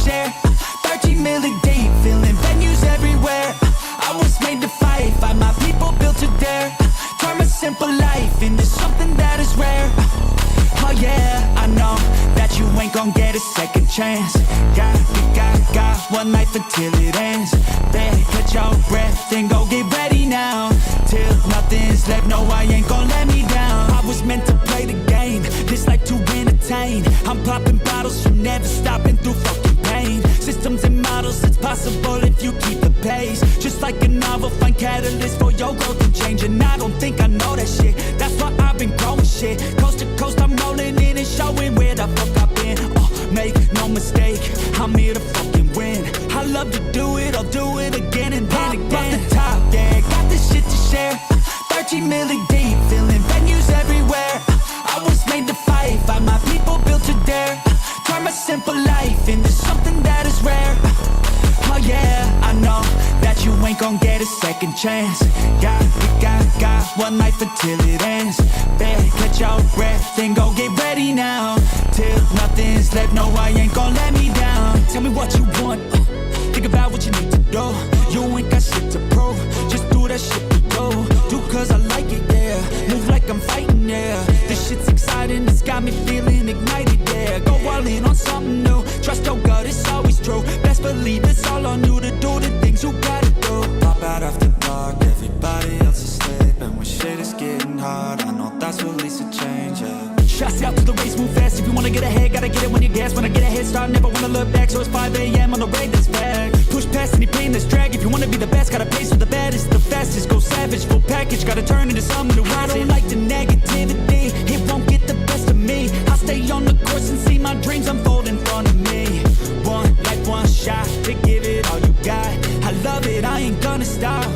share. 13 million deep, filling venues everywhere. I was made to fight, find my people built to dare. Turn my simple life into something that is rare. Oh yeah, I know that you ain't gon' get a second chance. Got one life until it ends. Better catch your breath and go get ready now. Till nothing's left, no I ain't gon' let me down. I was meant to play the game, this life to entertain. I'm popping bottles from never stopping through fucking pain. Systems and models, it's possible if you keep the pace. Just like a novel, find catalyst for your growth and change. And I don't think I know that shit, that's why I've been growing shit. Coast to coast, I'm rolling in and showing where the fuck I've been. Make no mistake, I'm here to fucking win. I love to do it, I'll do it again and then again. Off the top, yeah, got this shit to share. 13 million deep, filling venues everywhere. I was made to fight, find my people built to dare. Turn my simple life into something that is rare. Oh yeah, I know that you ain't gon' get a second chance. Got one life until it ends. Better catch your breath and go get ready now. Till nothing's left, no I ain't gon' let me down. Tell me what you want, think about what you need to do. You ain't got shit to prove, just do that shit we do cause I like it, yeah. Move like I'm fighting, yeah. This shit's exciting, it's got me feeling ignited, yeah. Go all in on something new, trust your gut, it's always true. Best believe it's all on you to do the things you gotta do. Pop out after dark, everybody else is sleeping. When shit is getting hard, I know that's what leads to change, yeah. Shots out to the race, move fast. If you wanna get ahead, gotta get it when you gas. When I get a head start, never wanna look back. So it's 5 a.m. on the rate that's back. Push past any pain that's drag. If you wanna be the best, gotta pace with the baddest, the fastest. Go savage, full package, gotta turn into something new. I don't like the negativity, it won't get the best of me. I'll stay on the course and see my dreams unfold in front of me. One life, one shot, to give it all you got. I love it, I ain't gonna stop.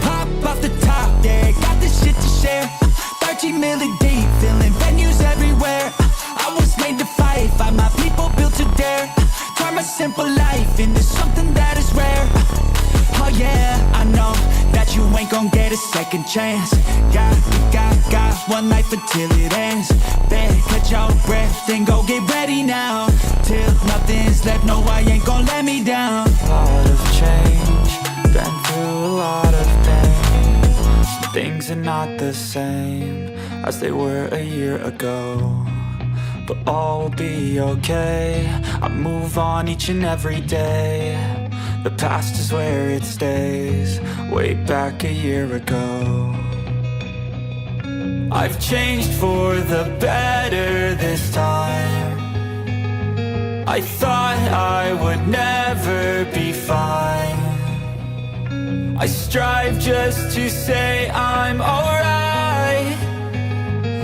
Pop off the top, yeah, got this shit to share. 13 million deep, filling venues everywhere. I was made to fight, find my people built to dare. Turn my simple life into something that is rare. Oh yeah, I know that you ain't gon' get a second chance. Got one life until it ends. Better catch your breath and go get ready now. Till nothing's left, no I ain't gon' let me down. A lot of change, been through a lot of pain. Some things are not the same as they were a year ago, but all will be okay. I move on each and every day. The past is where it stays, way back a year ago. I've changed for the better this time. I thought I would never be fine. I strive just to say I'm alright.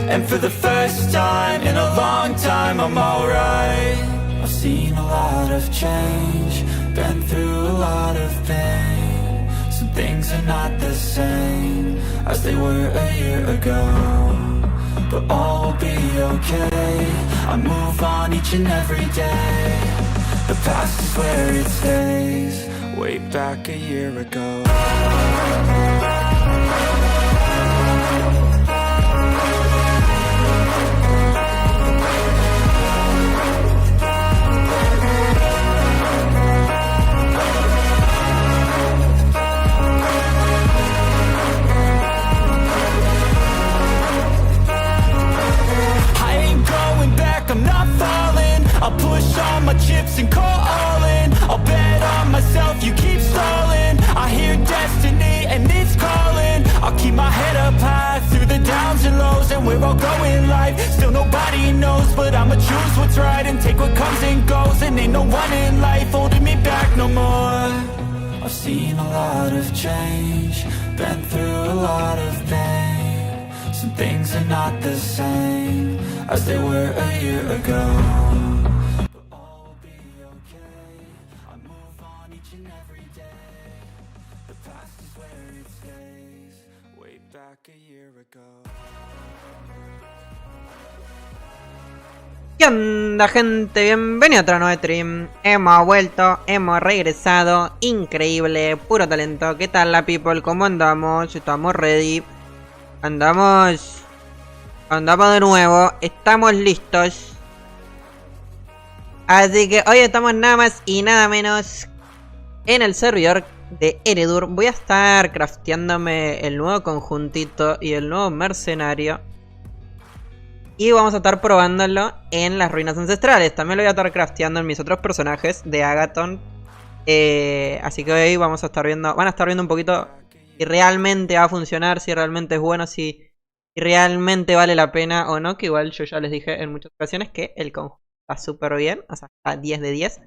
And for the first time in a long time, I'm alright. I've seen a lot of change, been through a lot of pain. Some things are not the same as they were a year ago, but all will be okay. I move on each and every day. The past is where it stays, way back a year ago. I'm not falling, I'll push all my chips and call all in. I'll bet on myself, you keep stalling. I hear destiny and it's calling. I'll keep my head up high through the downs and lows. And we're all going life, still nobody knows. But I'ma choose what's right and take what comes and goes. And ain't no one in life holding me back no more. I've seen a lot of change, been through a lot of pain. Some things are not the same as they were a year ago, but all will be okay. I move on each and every day. The past is where it stays, way back a year ago. ¿Qué onda, gente? Bienvenido a otro nuevo stream. Hemos vuelto, hemos regresado. Increíble, puro talento. ¿Qué tal la people? ¿Cómo andamos? Estamos ready. Andamos de nuevo. Estamos listos. Así que hoy estamos nada más y nada menos en el servidor de Eredur. Voy a estar crafteándome el nuevo conjuntito y el nuevo mercenario. Y vamos a estar probándolo en las ruinas ancestrales. También lo voy a estar crafteando en mis otros personajes de Agathon. Así que hoy vamos a estar viendo, van a estar viendo un poquito si realmente va a funcionar, si realmente es bueno, si realmente vale la pena o no. Que igual yo ya les dije en muchas ocasiones que el conjunto está súper bien, o sea, está 10 de 10.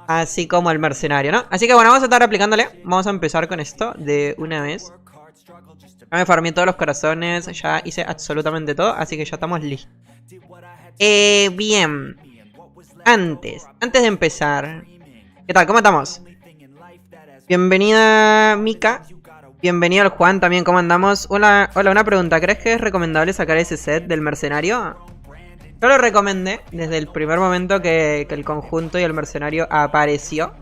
Así como el mercenario, ¿no? Así que bueno, vamos a estar aplicándole. Vamos a empezar con esto de una vez. Ya me farmé todos los corazones, ya hice absolutamente todo, así que ya estamos listos. Bien. Antes de empezar, ¿qué tal? ¿Cómo estamos? Bienvenida Mika. Bienvenido al Juan también, ¿cómo andamos? Hola, una pregunta, ¿crees que es recomendable sacar ese set del mercenario? Yo lo recomendé desde el primer momento que el conjunto y el mercenario apareció.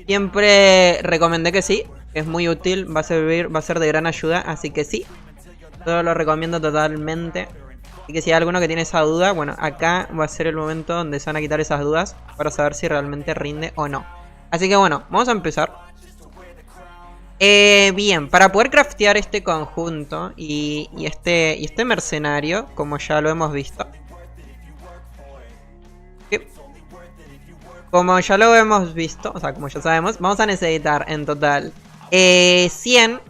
Siempre recomendé que sí, es muy útil, va a ser de gran ayuda, así que sí. Yo lo recomiendo totalmente. Así que si hay alguno que tiene esa duda, bueno, acá va a ser el momento donde se van a quitar esas dudas para saber si realmente rinde o no. Así que bueno, vamos a empezar. Bien, para poder craftear este conjunto y este mercenario, como ya lo hemos visto. Como ya lo hemos visto, o sea, como ya sabemos, vamos a necesitar en total 100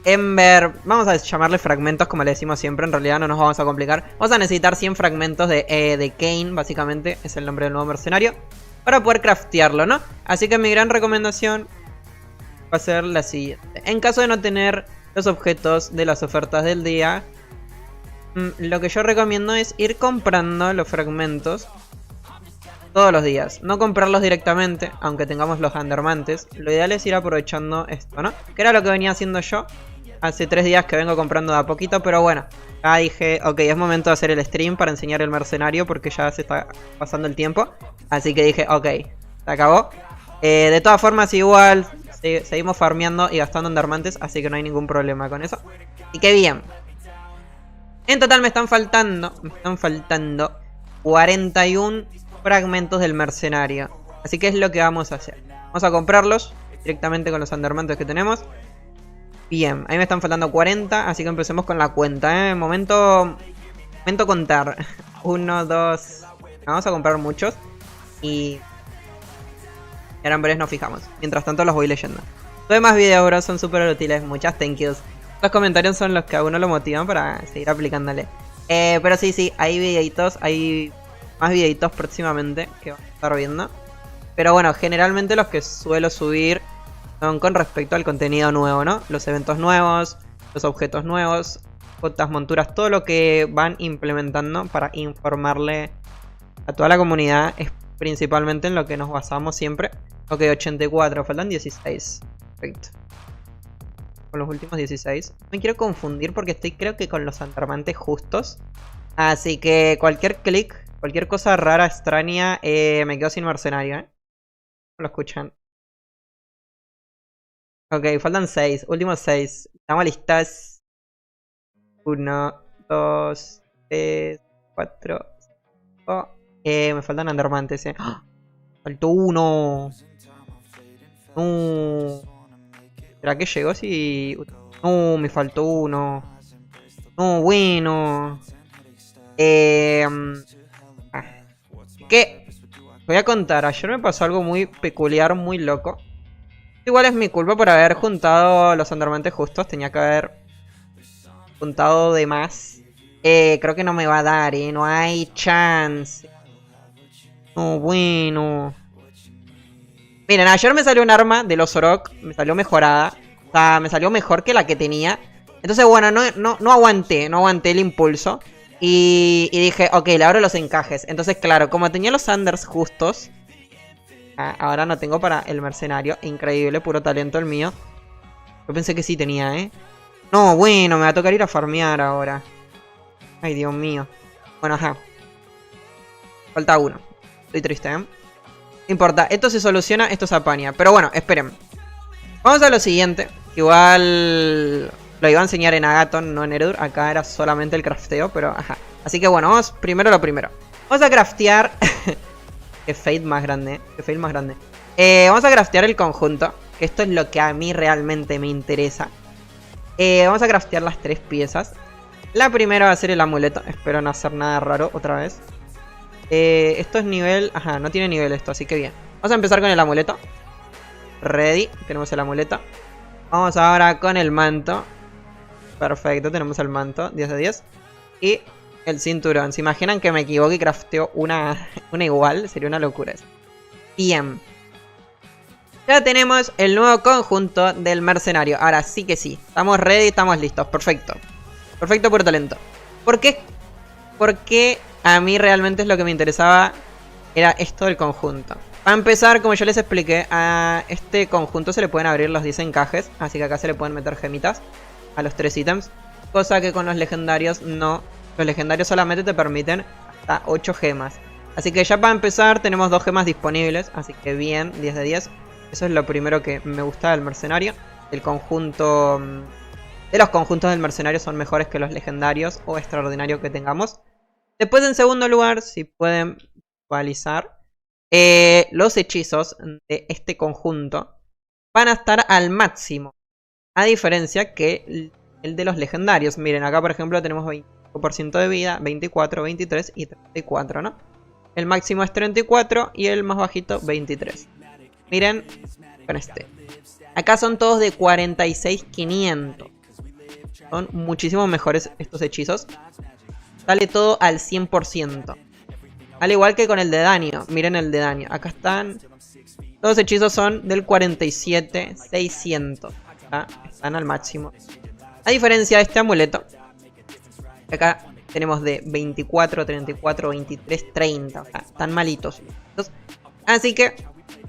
Ember, vamos a llamarle fragmentos como le decimos siempre, en realidad no nos vamos a complicar. Vamos a necesitar 100 fragmentos de Cain, básicamente, es el nombre del nuevo mercenario, para poder craftearlo, ¿no? Así que mi gran recomendación va a ser la siguiente. En caso de no tener los objetos de las ofertas del día, lo que yo recomiendo es ir comprando los fragmentos todos los días. No comprarlos directamente, aunque tengamos los Andermantes. Lo ideal es ir aprovechando esto, ¿no? Que era lo que venía haciendo yo. Hace 3 días que vengo comprando de a poquito, pero bueno. Ya dije, ok, es momento de hacer el stream para enseñar el mercenario porque ya se está pasando el tiempo. Así que dije, ok, se acabó. De todas formas, igual seguimos farmeando y gastando Andermantes, así que no hay ningún problema con eso. Y qué bien. En total me están faltando 41 fragmentos del mercenario. Así que es lo que vamos a hacer. Vamos a comprarlos directamente con los Andermantes que tenemos. Bien, ahí me están faltando 40, así que empecemos con la cuenta, Momento contar. 1, 2... Vamos a comprar muchos. Y ahora en breves nos fijamos. Mientras tanto los voy leyendo. Los demás videos, bro, son súper útiles. Muchas thank yous. Los comentarios son los que a uno lo motivan para seguir aplicándole. Pero sí, hay videitos. Hay más videitos próximamente que vamos a estar viendo. Pero bueno, generalmente los que suelo subir son con respecto al contenido nuevo, ¿no? Los eventos nuevos, los objetos nuevos, otras monturas, todo lo que van implementando para informarle a toda la comunidad es principalmente en lo que nos basamos siempre. Ok, 84, faltan 16. Perfecto. Con los últimos 16. No me quiero confundir porque estoy creo que con los Andermantes justos. Así que cualquier clic, cualquier cosa rara, extraña, me quedo sin mercenario, ¿No lo escuchan? Ok, faltan 6, últimos 6. Estamos listas. 1, 2, 3, 4, 5. Me faltan Andermantes, ¡Oh! Faltó uno. ¿Será que llegó? Si... No, me faltó uno. No, bueno. ¿Qué? Voy a contar. Ayer me pasó algo muy peculiar, muy loco. Igual es mi culpa por haber juntado los Andermantes justos. Tenía que haber juntado de más. Creo que no me va a dar, No hay chance. No, bueno. Miren, ayer me salió un arma de los Orok. Me salió mejorada. O sea, me salió mejor que la que tenía. Entonces, bueno, no aguanté. No aguanté el impulso. Y dije, ok, le abro los encajes. Entonces, claro, como tenía los Anders justos, ahora no tengo para el mercenario. Increíble, puro talento el mío. Yo pensé que sí tenía, No, bueno, me va a tocar ir a farmear ahora. Ay, Dios mío. Bueno, ajá. Falta uno. Estoy triste, No importa, esto se soluciona, esto se apaña. Pero bueno, esperen. Vamos a lo siguiente. Igual lo iba a enseñar en Agathon, no en Eredur. Acá era solamente el crafteo, pero ajá. Así que bueno, vamos primero lo primero. Vamos a craftear... Qué fade más grande, qué fail más grande. Vamos a craftear el conjunto, que esto es lo que a mí realmente me interesa. Vamos a craftear las 3 piezas. La primera va a ser el amuleto. Espero no hacer nada raro otra vez. Esto es nivel... Ajá, no tiene nivel esto, así que bien. Vamos a empezar con el amuleto. Ready, tenemos el amuleto. Vamos ahora con el manto. Perfecto, tenemos el manto, 10 de 10. Y el cinturón. ¿Se imaginan que me equivoco y crafteo una igual? Sería una locura eso. Bien. Ya tenemos el nuevo conjunto del mercenario. Ahora sí que sí. Estamos ready, estamos listos. Perfecto. Perfecto, puro talento. ¿Por qué? Porque a mí realmente es lo que me interesaba. Era esto del conjunto. Para empezar, como yo les expliqué, a este conjunto se le pueden abrir los 10 encajes. Así que acá se le pueden meter gemitas a los 3 ítems. Cosa que con los legendarios no. Los legendarios solamente te permiten hasta 8 gemas. Así que ya para empezar tenemos 2 gemas disponibles. Así que bien, 10 de 10. Eso es lo primero que me gusta del mercenario. El conjunto... De los conjuntos del mercenario son mejores que los legendarios o extraordinarios que tengamos. Después, en segundo lugar, si pueden visualizar, los hechizos de este conjunto van a estar al máximo. A diferencia que el de los legendarios. Miren, acá por ejemplo tenemos 25% de vida, 24, 23 y 34, ¿no? El máximo es 34 y el más bajito 23. Miren con este. Acá son todos de 46.500. Son muchísimo mejores estos hechizos. Sale todo al 100%. Al igual que con el de daño. Miren el de daño. Acá están. Todos los hechizos son del 47.600. Están al máximo. A diferencia de este amuleto. Acá tenemos de 24, 34, 23, 30. O sea, están malitos. Así que...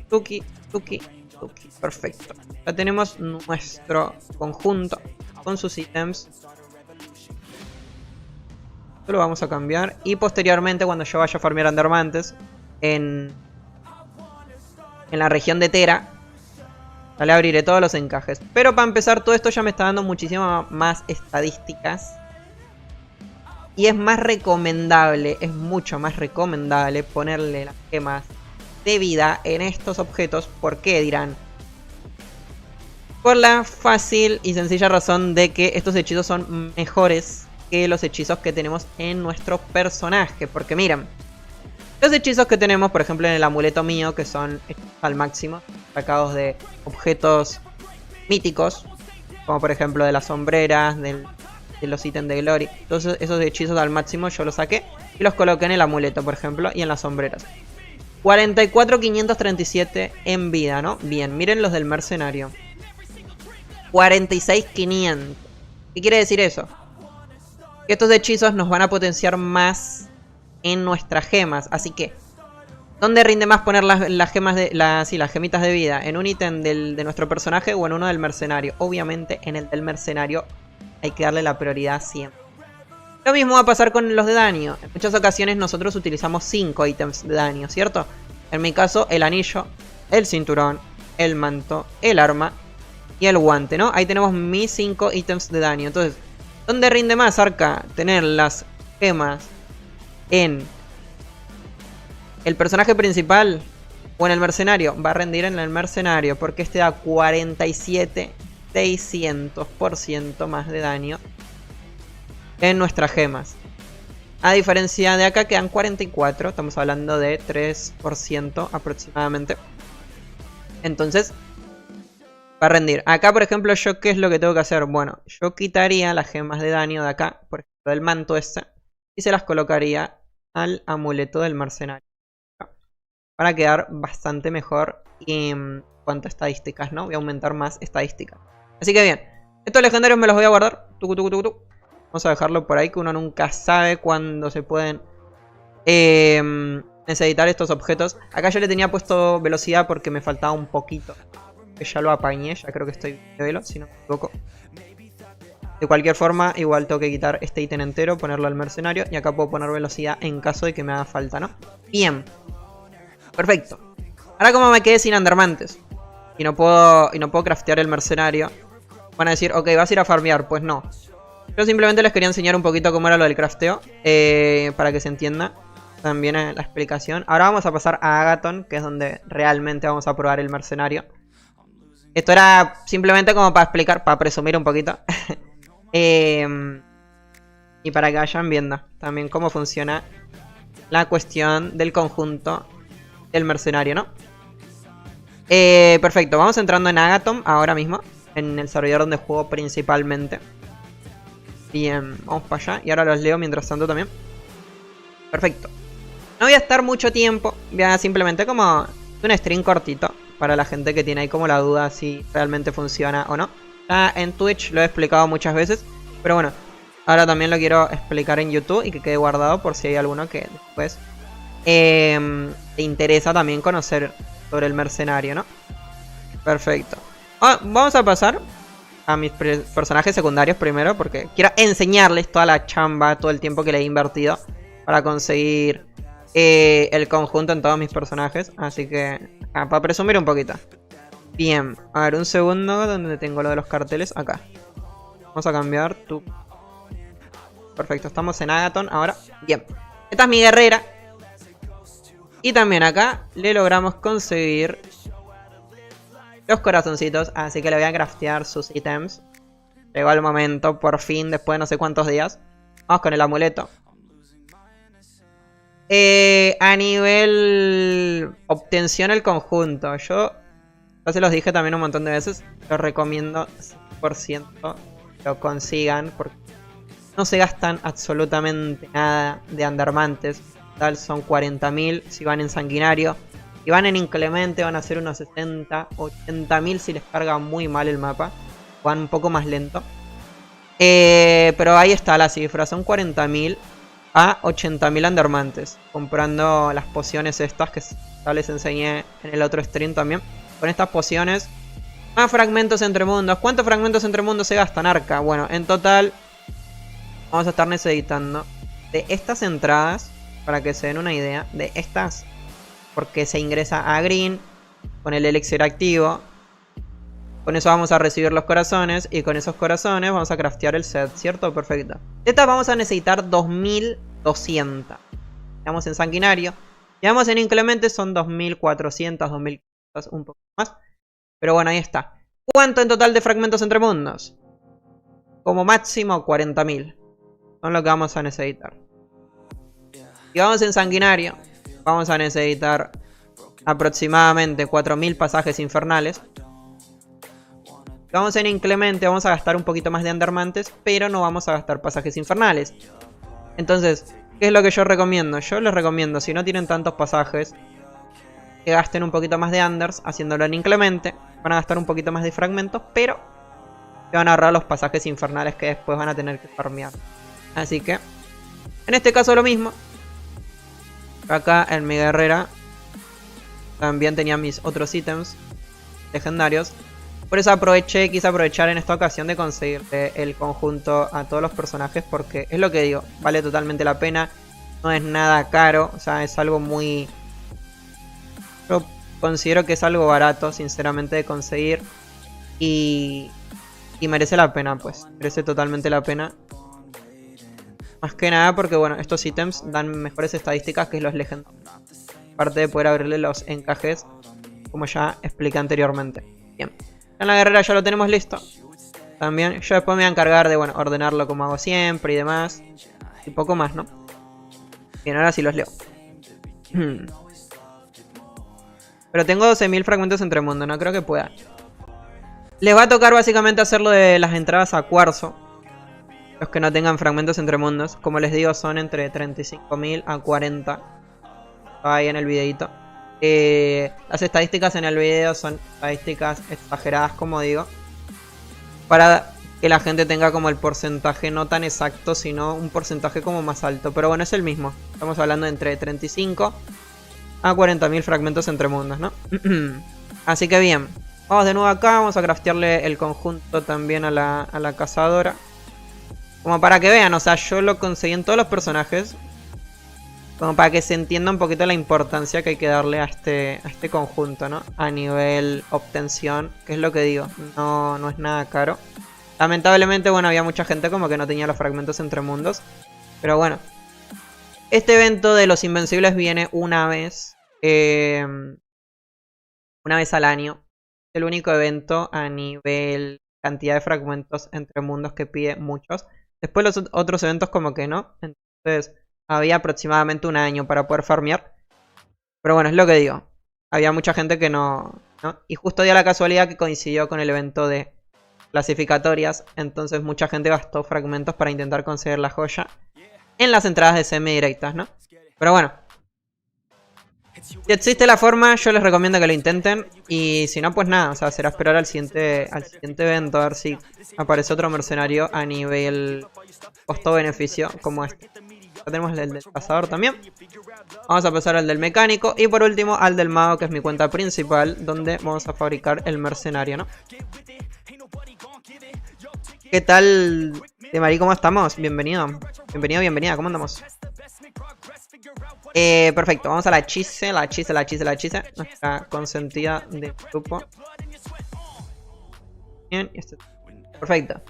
Tuki, tuki, tuki. Perfecto. Ya tenemos nuestro conjunto con sus ítems. Esto lo vamos a cambiar. Y posteriormente, cuando yo vaya a farmear Endermantes en la región de Tera, ya le abriré todos los encajes. Pero para empezar, todo esto ya me está dando muchísimas más estadísticas. Y es más recomendable, es mucho más recomendable ponerle las gemas de vida en estos objetos. ¿Por qué? Dirán. Por la fácil y sencilla razón de que estos hechizos son mejores que los hechizos que tenemos en nuestro personaje. Porque miren, los hechizos que tenemos, por ejemplo en el amuleto mío, que son al máximo, sacados de objetos míticos, como por ejemplo de las sombreras, de los ítems de glory. Entonces esos hechizos al máximo yo los saqué y los coloqué en el amuleto, por ejemplo, y en las sombreras. 44.537 en vida, ¿no? Bien, miren los del mercenario. 46.500. ¿Qué quiere decir eso? Que estos hechizos nos van a potenciar más en nuestras gemas. Así que, ¿dónde rinde más poner las gemas de las gemitas de vida? ¿En un ítem de nuestro personaje o en uno del mercenario? Obviamente en el del mercenario hay que darle la prioridad siempre. Lo mismo va a pasar con los de daño. En muchas ocasiones nosotros utilizamos 5 ítems de daño, ¿cierto? En mi caso, el anillo, el cinturón, el manto, el arma y el guante, ¿no? Ahí tenemos mis 5 ítems de daño. Entonces, ¿dónde rinde más, Arca? Tener las gemas en el personaje principal o en el mercenario. Va a rendir en el mercenario porque este da 47.600% más de daño en nuestras gemas. A diferencia de acá que dan 44. Estamos hablando de 3% aproximadamente. Entonces va a rendir. Acá por ejemplo yo qué es lo que tengo que hacer. Bueno, yo quitaría las gemas de daño de acá, por ejemplo del manto este, y se las colocaría al amuleto del mercenario para quedar bastante mejor en cuanto a estadísticas, ¿no? Voy a aumentar más estadísticas. Así que bien, estos legendarios me los voy a guardar. Tucu, tucu, tucu, tucu. Vamos a dejarlo por ahí, que uno nunca sabe cuándo se pueden necesitar estos objetos. Acá yo le tenía puesto velocidad porque me faltaba un poquito. Que ya lo apañé, ya creo que estoy de velo, si no me equivoco. De cualquier forma, igual tengo que quitar este ítem entero, ponerlo al mercenario. Y acá puedo poner velocidad en caso de que me haga falta, ¿no? Bien. Perfecto. Ahora como me quedé sin Endermantes y no puedo craftear el mercenario, van a decir, ok, vas a ir a farmear. Pues no. Yo simplemente les quería enseñar un poquito cómo era lo del crafteo, para que se entienda también la explicación. Ahora vamos a pasar a Agathon, que es donde realmente vamos a probar el mercenario. Esto era simplemente como para explicar, para presumir un poquito. Y para que vayan viendo también cómo funciona la cuestión del conjunto del mercenario, ¿no? Perfecto, vamos entrando en Agathon ahora mismo, en el servidor donde juego principalmente. Bien, vamos para allá. Y ahora los leo mientras tanto también. Perfecto. No voy a estar mucho tiempo. Voy a simplemente como un stream cortito para la gente que tiene ahí como la duda si realmente funciona o no. Ya en Twitch lo he explicado muchas veces, pero bueno, ahora también lo quiero explicar en YouTube y que quede guardado por si hay alguno que después te interesa también conocer sobre el mercenario, ¿no? Perfecto. Vamos a pasar a mis personajes secundarios primero, porque quiero enseñarles toda la chamba, todo el tiempo que le he invertido para conseguir el conjunto en todos mis personajes. Así que, para presumir un poquito. Bien, a ver, un segundo, donde tengo lo de los carteles, acá. Vamos a cambiar tu... Perfecto, estamos en Agathon ahora. Bien, esta es mi guerrera. Y también acá le logramos conseguir los corazoncitos, así que le voy a craftear sus ítems. Llegó el momento, por fin, después de no sé cuántos días. Vamos con el amuleto. A nivel obtención el conjunto, yo ya se los dije también un montón de veces, los recomiendo 100% lo consigan, porque no se gastan absolutamente nada de Andermantes. Tal son 40.000 si van en sanguinario. Si van en inclemente van a ser unos 70, 80.000 si les carga muy mal el mapa. Van un poco más lento. Pero ahí está la cifra, son 40.000 a 80.000 Andermantes. Comprando las pociones estas que ya les enseñé en el otro stream también. Con estas pociones, más fragmentos entre mundos. ¿Cuántos fragmentos entre mundos se gastan, Arca? Bueno, en total vamos a estar necesitando de estas entradas, para que se den una idea, de estas, porque se ingresa a Green con el elixir activo. Con eso vamos a recibir los corazones y con esos corazones vamos a craftear el set, ¿cierto? Perfecto. De estas vamos a necesitar 2200. Estamos en sanguinario. Llevamos en inclemente, son 2400, 2500, un poco más. Pero bueno, ahí está. ¿Cuánto en total de fragmentos entre mundos? Como máximo 40.000. Son lo que vamos a necesitar. Si vamos en sanguinario, vamos a necesitar aproximadamente 4.000 pasajes infernales. Si vamos en inclemente, vamos a gastar un poquito más de Andermantes, pero no vamos a gastar pasajes infernales. Entonces, ¿qué es lo que yo recomiendo? Yo les recomiendo, si no tienen tantos pasajes, que gasten un poquito más de Anders haciéndolo en inclemente. Van a gastar un poquito más de fragmentos, pero se van a ahorrar los pasajes infernales que después van a tener que farmear. Así que, en este caso lo mismo. Acá en mi guerrera también tenía mis otros ítems legendarios. Por eso quise aprovechar en esta ocasión de conseguir el conjunto a todos los personajes, porque es lo que digo, vale totalmente la pena. No es nada caro, o sea, es algo muy... Yo considero que es algo barato, sinceramente, de conseguir. Y merece la pena, pues. Merece totalmente la pena. Más que nada porque, bueno, estos ítems dan mejores estadísticas que los legendarios. Aparte de poder abrirle los encajes, como ya expliqué anteriormente. Bien. En la guerrera ya lo tenemos listo. También yo después me voy a encargar de, bueno, ordenarlo como hago siempre y demás. Y poco más, ¿no? Bien, ahora sí los leo. Pero tengo 12.000 fragmentos entre mundo, no creo que pueda. Les va a tocar básicamente hacerlo de las entradas a cuarzo. Los que no tengan fragmentos entre mundos. Como les digo, son entre 35.000 a 40. Ahí en el videito. Las estadísticas en el video son estadísticas exageradas, como digo. Para que la gente tenga como el porcentaje no tan exacto, sino un porcentaje como más alto. Pero bueno, es el mismo. Estamos hablando de entre 35 a 40.000 fragmentos entre mundos, ¿no? Así que bien. Vamos de nuevo acá. Vamos a craftearle el conjunto también a la cazadora. Como para que vean, o sea, yo lo conseguí en todos los personajes. Como para que se entienda un poquito la importancia que hay que darle a este conjunto, ¿no? A nivel obtención, que es lo que digo, no es nada caro. Lamentablemente, bueno, había mucha gente como que no tenía los fragmentos entre mundos. Pero bueno. Este evento de los Invencibles viene una vez al año. Es el único evento a nivel cantidad de fragmentos entre mundos que pide muchos. Después los otros eventos como que no. Entonces había aproximadamente un año para poder farmear. Pero bueno, es lo que digo. Había mucha gente que no. Y justo dio la casualidad que coincidió con el evento de clasificatorias. Entonces mucha gente gastó fragmentos para intentar conseguir la joya en las entradas de semi-directas, ¿no? Pero bueno. Si existe la forma, yo les recomiendo que lo intenten. Y si no, pues nada, o sea, será esperar al siguiente evento. A ver si aparece otro mercenario a nivel costo-beneficio como este. Ya tenemos el del cazador también. Vamos a pasar al del mecánico. Y por último al del mago, que es mi cuenta principal, donde vamos a fabricar el mercenario, ¿no? ¿Qué tal, Temari? ¿Cómo estamos? Bienvenido. Bienvenido, bienvenida. ¿Cómo andamos? Perfecto. Vamos a la Chise. La Chise. Nuestra consentida del grupo. Bien. Perfecto.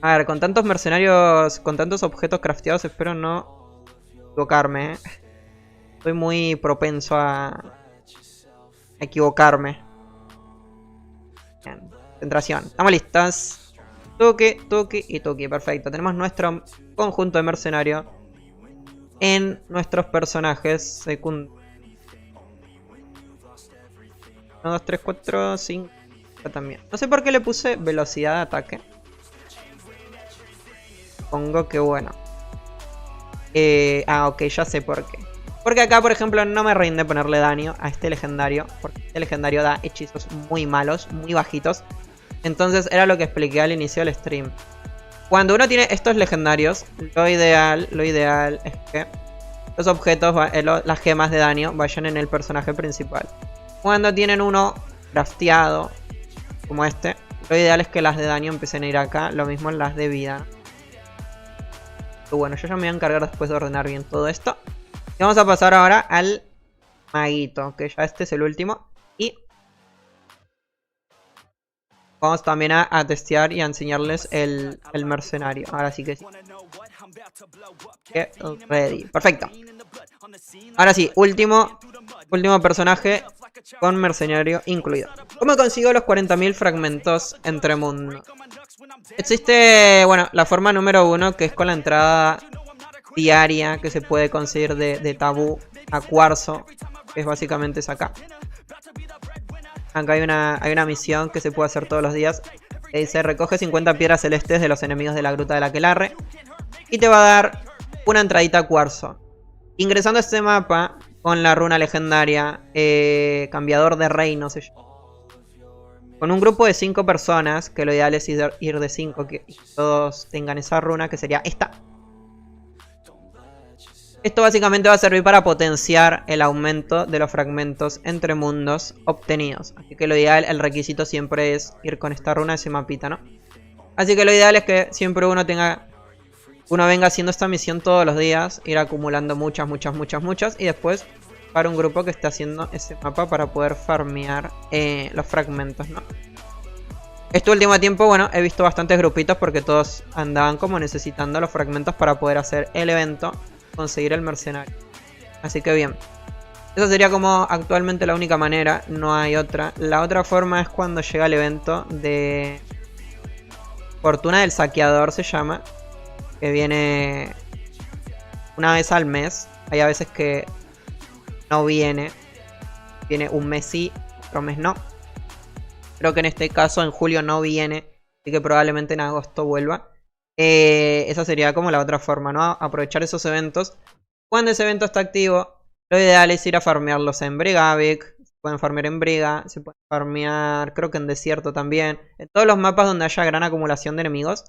A ver, con tantos mercenarios, con tantos objetos crafteados, espero no equivocarme, ¿eh? Estoy muy propenso a equivocarme. Bien. Concentración. Estamos listos. Tuki, tuki y tuki. Perfecto. Tenemos nuestro conjunto de mercenarios en nuestros personajes secundarios. 1, 2, 3, 4, 5. También. No sé por qué le puse velocidad de ataque. Supongo que bueno. Ok, ya sé por qué. Porque acá, por ejemplo, no me rinde ponerle daño a este legendario. Porque este legendario da hechizos muy malos, muy bajitos. Entonces era lo que expliqué al inicio del stream. Cuando uno tiene estos legendarios, lo ideal es que los objetos, las gemas de daño, vayan en el personaje principal. Cuando tienen uno crafteado, como este, lo ideal es que las de daño empiecen a ir acá. Lo mismo en las de vida. Pero bueno, yo ya me voy a encargar después de ordenar bien todo esto. Y vamos a pasar ahora al maguito, que ya este es el último. Y vamos también a testear y a enseñarles el mercenario. Ahora sí que sí. Get ready. Perfecto. Ahora sí, último personaje con mercenario incluido. ¿Cómo consigo los 40.000 fragmentos entre mundos? Existe, bueno, la forma número 1, que es con la entrada diaria que se puede conseguir de tabú a cuarzo, que es básicamente es acá. Acá hay una misión que se puede hacer todos los días, que dice: recoge 50 piedras celestes de los enemigos de la gruta del aquelarre, y te va a dar una entradita a cuarzo. Ingresando a este mapa con la runa legendaria cambiador de reino, se llama. Con un grupo de 5 personas, que lo ideal es ir de 5, que todos tengan esa runa, que sería esta. Esto básicamente va a servir para potenciar el aumento de los fragmentos entre mundos obtenidos. Así que lo ideal, el requisito siempre es ir con esta runa, ese mapita, ¿no? Así que lo ideal es que siempre uno venga haciendo esta misión todos los días, ir acumulando muchas, y después para un grupo que esté haciendo ese mapa para poder farmear los fragmentos, ¿no? Este último tiempo, bueno, he visto bastantes grupitos porque todos andaban como necesitando los fragmentos para poder hacer el evento, conseguir el mercenario. Así que bien. Esa sería como actualmente la única manera, no hay otra. La otra forma es cuando llega el evento de Fortuna del Saqueador, se llama, que viene una vez al mes. Hay a veces que no viene. Viene un mes sí, otro mes no. Creo que en este caso en julio no viene, así que probablemente en agosto vuelva. Esa sería como la otra forma, ¿no? Aprovechar esos eventos. Cuando ese evento está activo, lo ideal es ir a farmearlos en Brigavik. Se pueden farmear en Briga, se pueden farmear creo que en Desierto también. En todos los mapas donde haya gran acumulación de enemigos,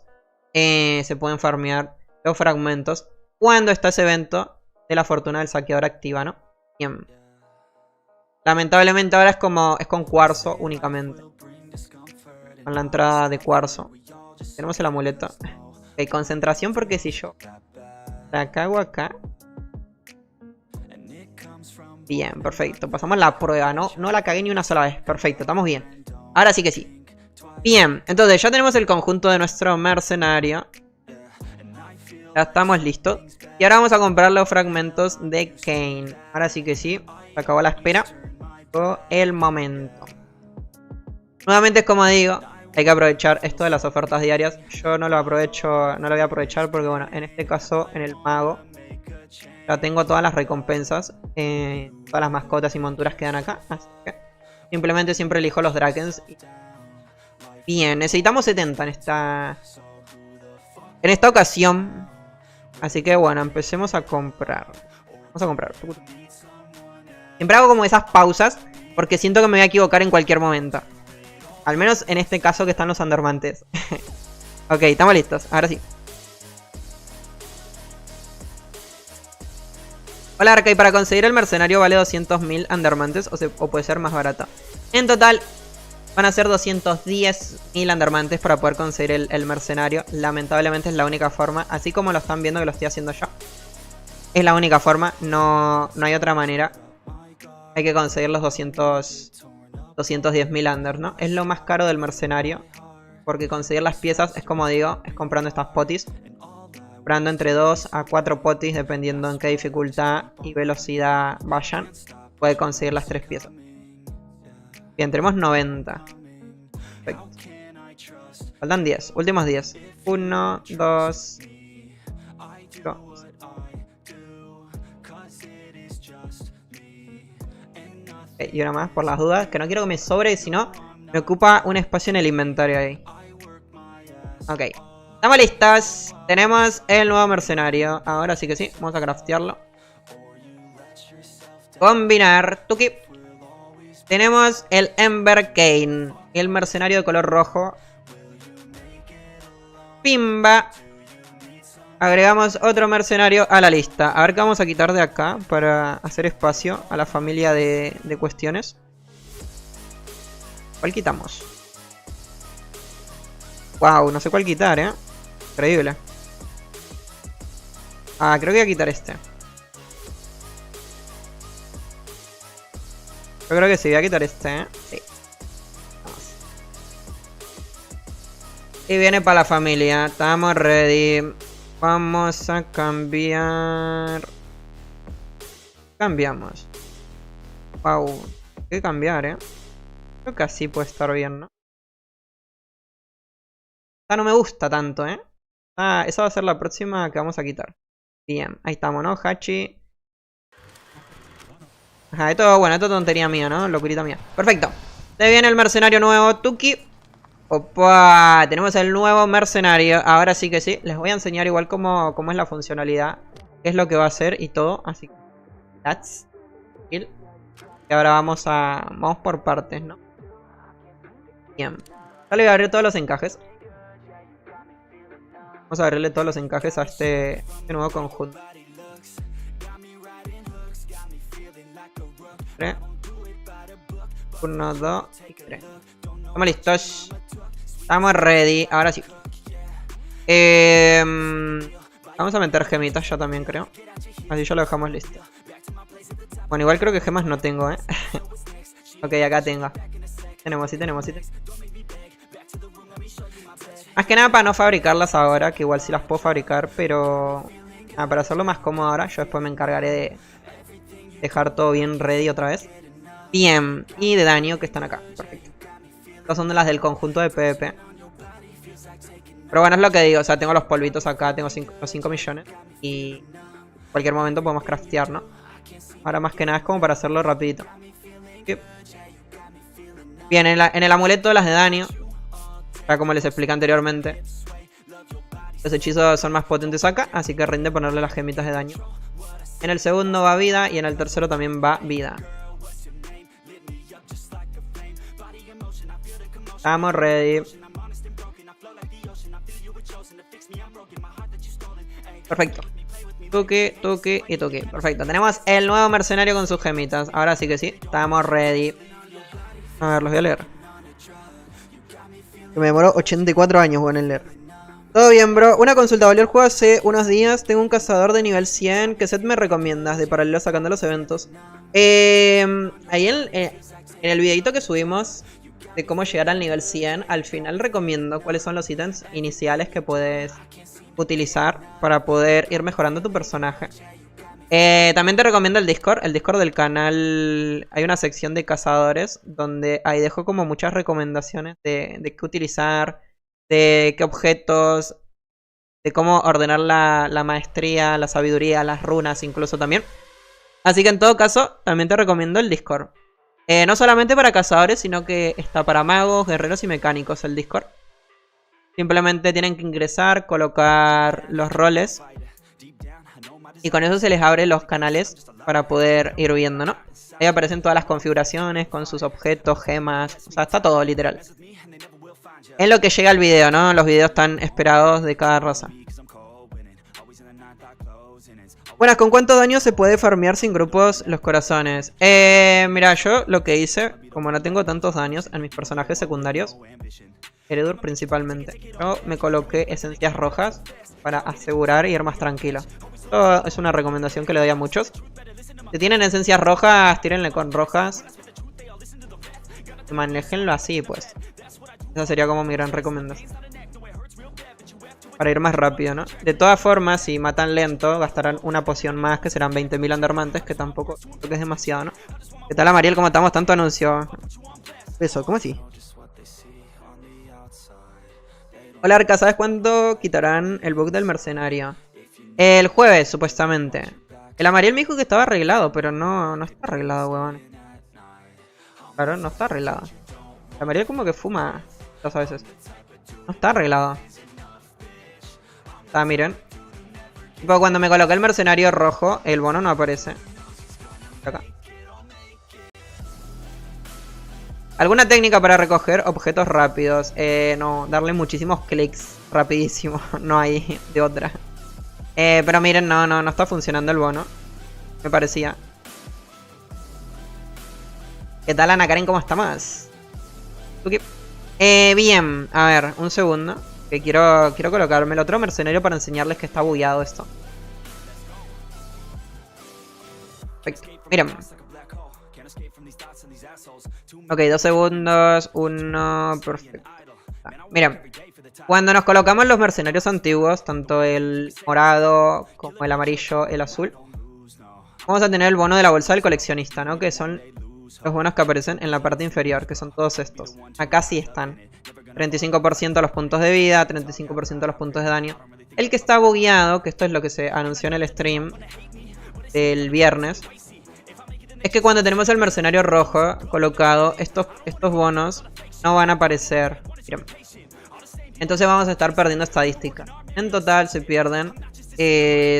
se pueden farmear los fragmentos cuando está ese evento de la Fortuna del Saqueador activa, ¿no? Bien. Lamentablemente ahora es con cuarzo únicamente. Con la entrada de cuarzo. Tenemos el amuleto. Ok, concentración, porque si yo la cago acá. Bien, perfecto. Pasamos la prueba, ¿no? No la cagué ni una sola vez. Perfecto, estamos bien. Ahora sí que sí. Bien, entonces ya tenemos el conjunto de nuestro mercenario. Ya estamos listos. Y ahora vamos a comprar los fragmentos de Kane. Ahora sí que sí. Se acabó la espera. Llegó el momento. Nuevamente, como digo, hay que aprovechar esto de las ofertas diarias. Yo no lo aprovecho, no lo voy a aprovechar porque, bueno, en este caso, en el mago, ya tengo todas las recompensas. Todas las mascotas y monturas quedan acá. Así que simplemente siempre elijo los Drakens. Bien, necesitamos 70 en esta ocasión. Así que bueno, empecemos a comprar. Vamos a comprar. Siempre hago como esas pausas porque siento que me voy a equivocar en cualquier momento. Al menos en este caso que están los Andormantes. Ok, estamos listos. Ahora sí. Hola Arca, y para conseguir el mercenario vale 200.000 Andormantes o puede ser más barato. En total van a ser 210.000 Andormantes para poder conseguir el mercenario. Lamentablemente es la única forma, así como lo están viendo que lo estoy haciendo yo. Es la única forma, no hay otra manera. Hay que conseguir los 210.000 Andor, ¿no? Es lo más caro del mercenario. Porque conseguir las piezas es como digo, es comprando estas potis. Comprando entre 2 a 4 potis dependiendo en qué dificultad y velocidad vayan. Puede conseguir las 3 piezas. Bien, tenemos 90. Perfecto. Faltan 10, últimos 10. 1, 2, 3. Y una más por las dudas, que no quiero que me sobre, si no me ocupa un espacio en el inventario ahí. Ok, estamos listos. Tenemos el nuevo mercenario. Ahora sí que sí, vamos a craftearlo. Combinar, tuki. Tenemos el Ember Kane, el mercenario de color rojo. Pimba. Agregamos otro mercenario a la lista. A ver qué vamos a quitar de acá para hacer espacio a la familia de cuestiones. ¿Cuál quitamos? Wow, no sé cuál quitar, Increíble. Ah, creo que voy a quitar este. Yo creo que sí, voy a quitar este, Sí. Vamos. Y viene para la familia. Estamos ready. Vamos a cambiar. Cambiamos. Wow. Hay que cambiar, Creo que así puede estar bien, ¿no? Esta no me gusta tanto, Ah, esa va a ser la próxima que vamos a quitar. Bien, ahí estamos, ¿no? Hachi. Ajá, esto, bueno, esto es tontería mía, ¿no? Locurita mía. Perfecto. Te viene el mercenario nuevo, Tuki. Opa, tenemos el nuevo mercenario. Ahora sí que sí. Les voy a enseñar igual cómo es la funcionalidad. Qué es lo que va a hacer y todo. Así que that's it. Y ahora vamos por partes, ¿no? Bien. Ya le voy a abrir todos los encajes. Vamos a abrirle todos los encajes a este nuevo conjunto. 3. 1, 2 y 3. Estamos listos. Estamos ready. Ahora sí. Vamos a meter gemitas ya también, creo. Así ya lo dejamos listo. Bueno, igual creo que gemas no tengo, Ok, acá tengo. Tenemos. Más que nada para no fabricarlas ahora, que igual sí las puedo fabricar, pero para hacerlo más cómodo ahora, yo después me encargaré de dejar todo bien ready otra vez. Bien, y de daño que están acá, perfecto. Estas son de las del conjunto de PvP. Pero bueno, es lo que digo, o sea, tengo los polvitos acá, tengo los 5 millones. Y en cualquier momento podemos craftear, ¿no? Ahora más que nada es como para hacerlo rapidito. Bien, en el amuleto las de daño, ya como les expliqué anteriormente, los hechizos son más potentes acá, así que rinde ponerle las gemitas de daño. En el segundo va vida y en el tercero también va vida. Estamos ready. Perfecto. Tuki, tuki y tuki. Perfecto. Tenemos el nuevo mercenario con sus gemitas. Ahora sí que sí. Estamos ready. A ver, los voy a leer. Que me demoró 84 años, bueno, en leer. Todo bien, bro. Una consulta. Volvió el juego hace unos días. Tengo un cazador de nivel 100. ¿Qué set me recomiendas de paralelo sacando los eventos? Ahí en el videito que subimos de cómo llegar al nivel 100, al final recomiendo cuáles son los ítems iniciales que puedes utilizar para poder ir mejorando tu personaje. También te recomiendo el Discord del canal. Hay una sección de cazadores donde ahí dejo como muchas recomendaciones de qué utilizar, de qué objetos, de cómo ordenar la maestría, la sabiduría, las runas incluso también. Así que en todo caso, también te recomiendo el Discord. No solamente para cazadores, sino que está para magos, guerreros y mecánicos el Discord. Simplemente tienen que ingresar, colocar los roles. Y con eso se les abre los canales para poder ir viendo, ¿no? Ahí aparecen todas las configuraciones con sus objetos, gemas. O sea, está todo literal. Es lo que llega al video, ¿no? Los videos tan esperados de cada raza. Buenas, ¿con cuánto daño se puede farmear sin grupos los corazones? Mira, yo lo que hice, como no tengo tantos daños en mis personajes secundarios, Eredur principalmente, yo me coloqué esencias rojas para asegurar y ir más tranquilo. Esto es una recomendación que le doy a muchos. Si tienen esencias rojas, tírenle con rojas. Y manéjenlo así, pues. Esa sería como mi gran recomendación. Para ir más rápido, ¿no? De todas formas, si matan lento, gastarán una poción más, que serán 20.000 andarmantes, que tampoco creo que es demasiado, ¿no? ¿Qué tal, Amariel? ¿Cómo estamos? Tanto anuncio. Eso, ¿cómo así? Hola, Arca, ¿sabes cuándo quitarán el bug del mercenario? El jueves, supuestamente. El Amariel me dijo que estaba arreglado, pero no está arreglado, huevón. Claro, no está arreglado. El Amariel como que fuma a veces. No está arreglado. Miren. Tipo, cuando me coloqué el mercenario rojo, el bono no aparece. Acá. ¿Alguna técnica para recoger objetos rápidos? No, darle muchísimos clics rapidísimo. No hay de otra. Pero miren, no está funcionando el bono. Me parecía. ¿Qué tal, Ana Karen? ¿Cómo está más? Okay. Bien, a ver, un segundo. Que quiero colocarme el otro mercenario para enseñarles que está bugueado esto. Perfecto. Miren. Ok, 2 segundos. 1. Perfecto. Miren. Cuando nos colocamos los mercenarios antiguos, tanto el morado como el amarillo, el azul, vamos a tener el bono de la bolsa del coleccionista, ¿no? Que son los bonos que aparecen en la parte inferior, que son todos estos. Acá sí están. 35% los puntos de vida, 35% los puntos de daño. El que está bugueado, que esto es lo que se anunció en el stream del viernes, es que cuando tenemos el mercenario rojo colocado, estos bonos no van a aparecer. Miren. Entonces vamos a estar perdiendo estadística. En total se pierden,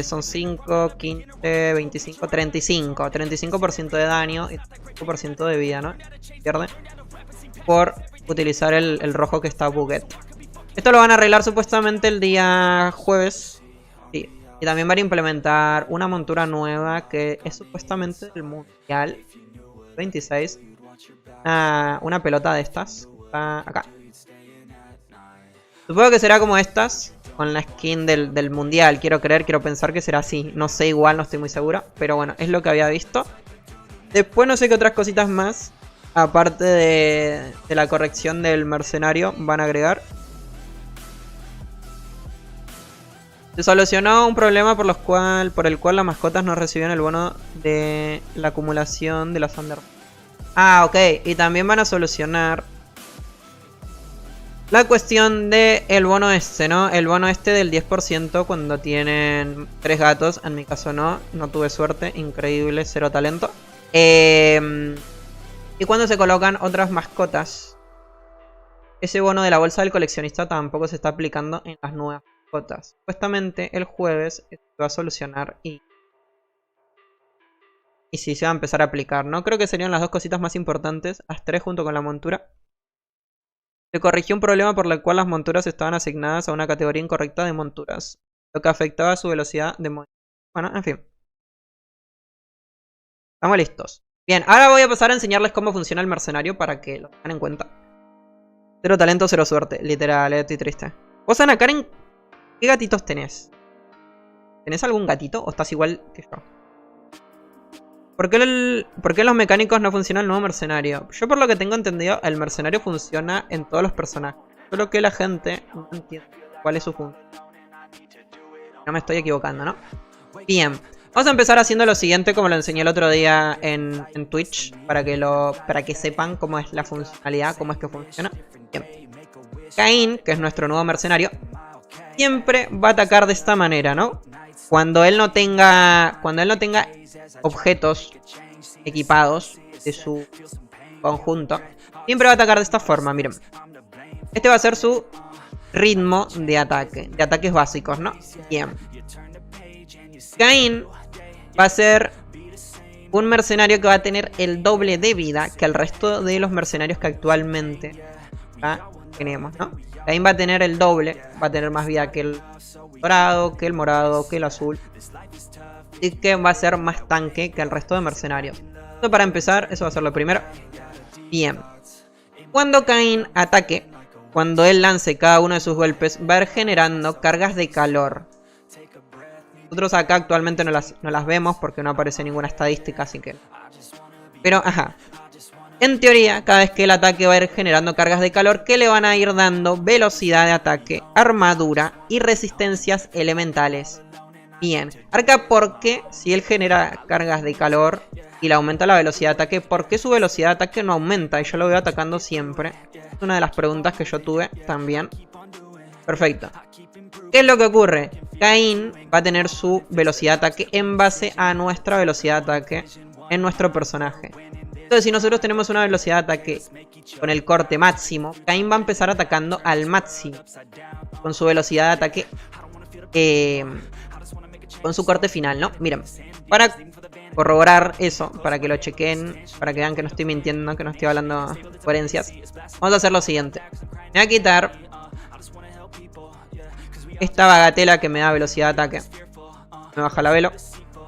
son 5, 15, 25, 35. 35% de daño y 35% de vida, ¿no? Pierden por utilizar el rojo que está bugged. Esto lo van a arreglar supuestamente el día jueves. Sí. Y también van a implementar una montura nueva que es supuestamente del mundial 26. Una pelota de estas. Está acá. Supongo que será como estas, con la skin del mundial. Quiero pensar que será así. No sé, igual, no estoy muy segura. Pero bueno, es lo que había visto. Después no sé qué otras cositas más, aparte de la corrección del mercenario, van a agregar. Se solucionó un problema por el cual las mascotas no recibían el bono de la acumulación de las Thunder. Ah, ok. Y también van a solucionar la cuestión del bono este, ¿no? El bono este del 10% cuando tienen 3 gatos. En mi caso no tuve suerte. Increíble, 0 talento. Y cuando se colocan otras mascotas, ese bono de la bolsa del coleccionista tampoco se está aplicando en las nuevas mascotas. Supuestamente el jueves se va a solucionar y sí se va a empezar a aplicar, ¿no? Creo que serían las dos cositas más importantes. Las 3 junto con la montura. Se corrigió un problema por el cual las monturas estaban asignadas a una categoría incorrecta de monturas, lo que afectaba su velocidad de movimiento. Bueno, en fin. Estamos listos. Bien, ahora voy a pasar a enseñarles cómo funciona el mercenario para que lo tengan en cuenta. 0 talento, 0 suerte. Literal, estoy triste. Vos, Ana Karen, ¿qué gatitos tenés? ¿Tenés algún gatito o estás igual que yo? ¿Por qué los mecánicos no funcionan el nuevo mercenario? Yo por lo que tengo entendido, el mercenario funciona en todos los personajes. Solo que la gente no entiende cuál es su función. No me estoy equivocando, ¿no? Bien. Vamos a empezar haciendo lo siguiente como lo enseñé el otro día en Twitch. Para que sepan cómo es la funcionalidad, cómo es que funciona. Bien. Caín, que es nuestro nuevo mercenario, siempre va a atacar de esta manera, ¿no? Cuando él no tenga objetos equipados de su conjunto, siempre va a atacar de esta forma, miren. Este va a ser su ritmo de ataques básicos, ¿no? Bien. Caín va a ser un mercenario que va a tener el doble de vida que el resto de los mercenarios que actualmente tenemos, ¿no? Caín va a tener el doble, va a tener más vida que el dorado, que el morado, que el azul. Y que va a ser más tanque que el resto de mercenarios. Esto para empezar, eso va a ser lo primero. Bien. Cuando Caín ataque, cuando él lance cada uno de sus golpes, va a ir generando cargas de calor. Nosotros acá actualmente no las vemos porque no aparece ninguna estadística, así que... Pero, ajá. En teoría, cada vez que el ataque va a ir generando cargas de calor que le van a ir dando velocidad de ataque, armadura y resistencias elementales. Bien. Acá, ¿por qué si él genera cargas de calor y le aumenta la velocidad de ataque, por qué su velocidad de ataque no aumenta? Y yo lo veo atacando siempre. Es una de las preguntas que yo tuve también. Perfecto. ¿Qué es lo que ocurre? Caín va a tener su velocidad de ataque en base a nuestra velocidad de ataque en nuestro personaje. Entonces, si nosotros tenemos una velocidad de ataque con el corte máximo, Caín va a empezar atacando al máximo con su velocidad de ataque, con su corte final, ¿no? Miren, para corroborar eso, para que lo chequen, para que vean que no estoy mintiendo, que no estoy hablando coherencias, vamos a hacer lo siguiente. Me voy a quitar esta bagatela que me da velocidad de ataque. Me baja la velo.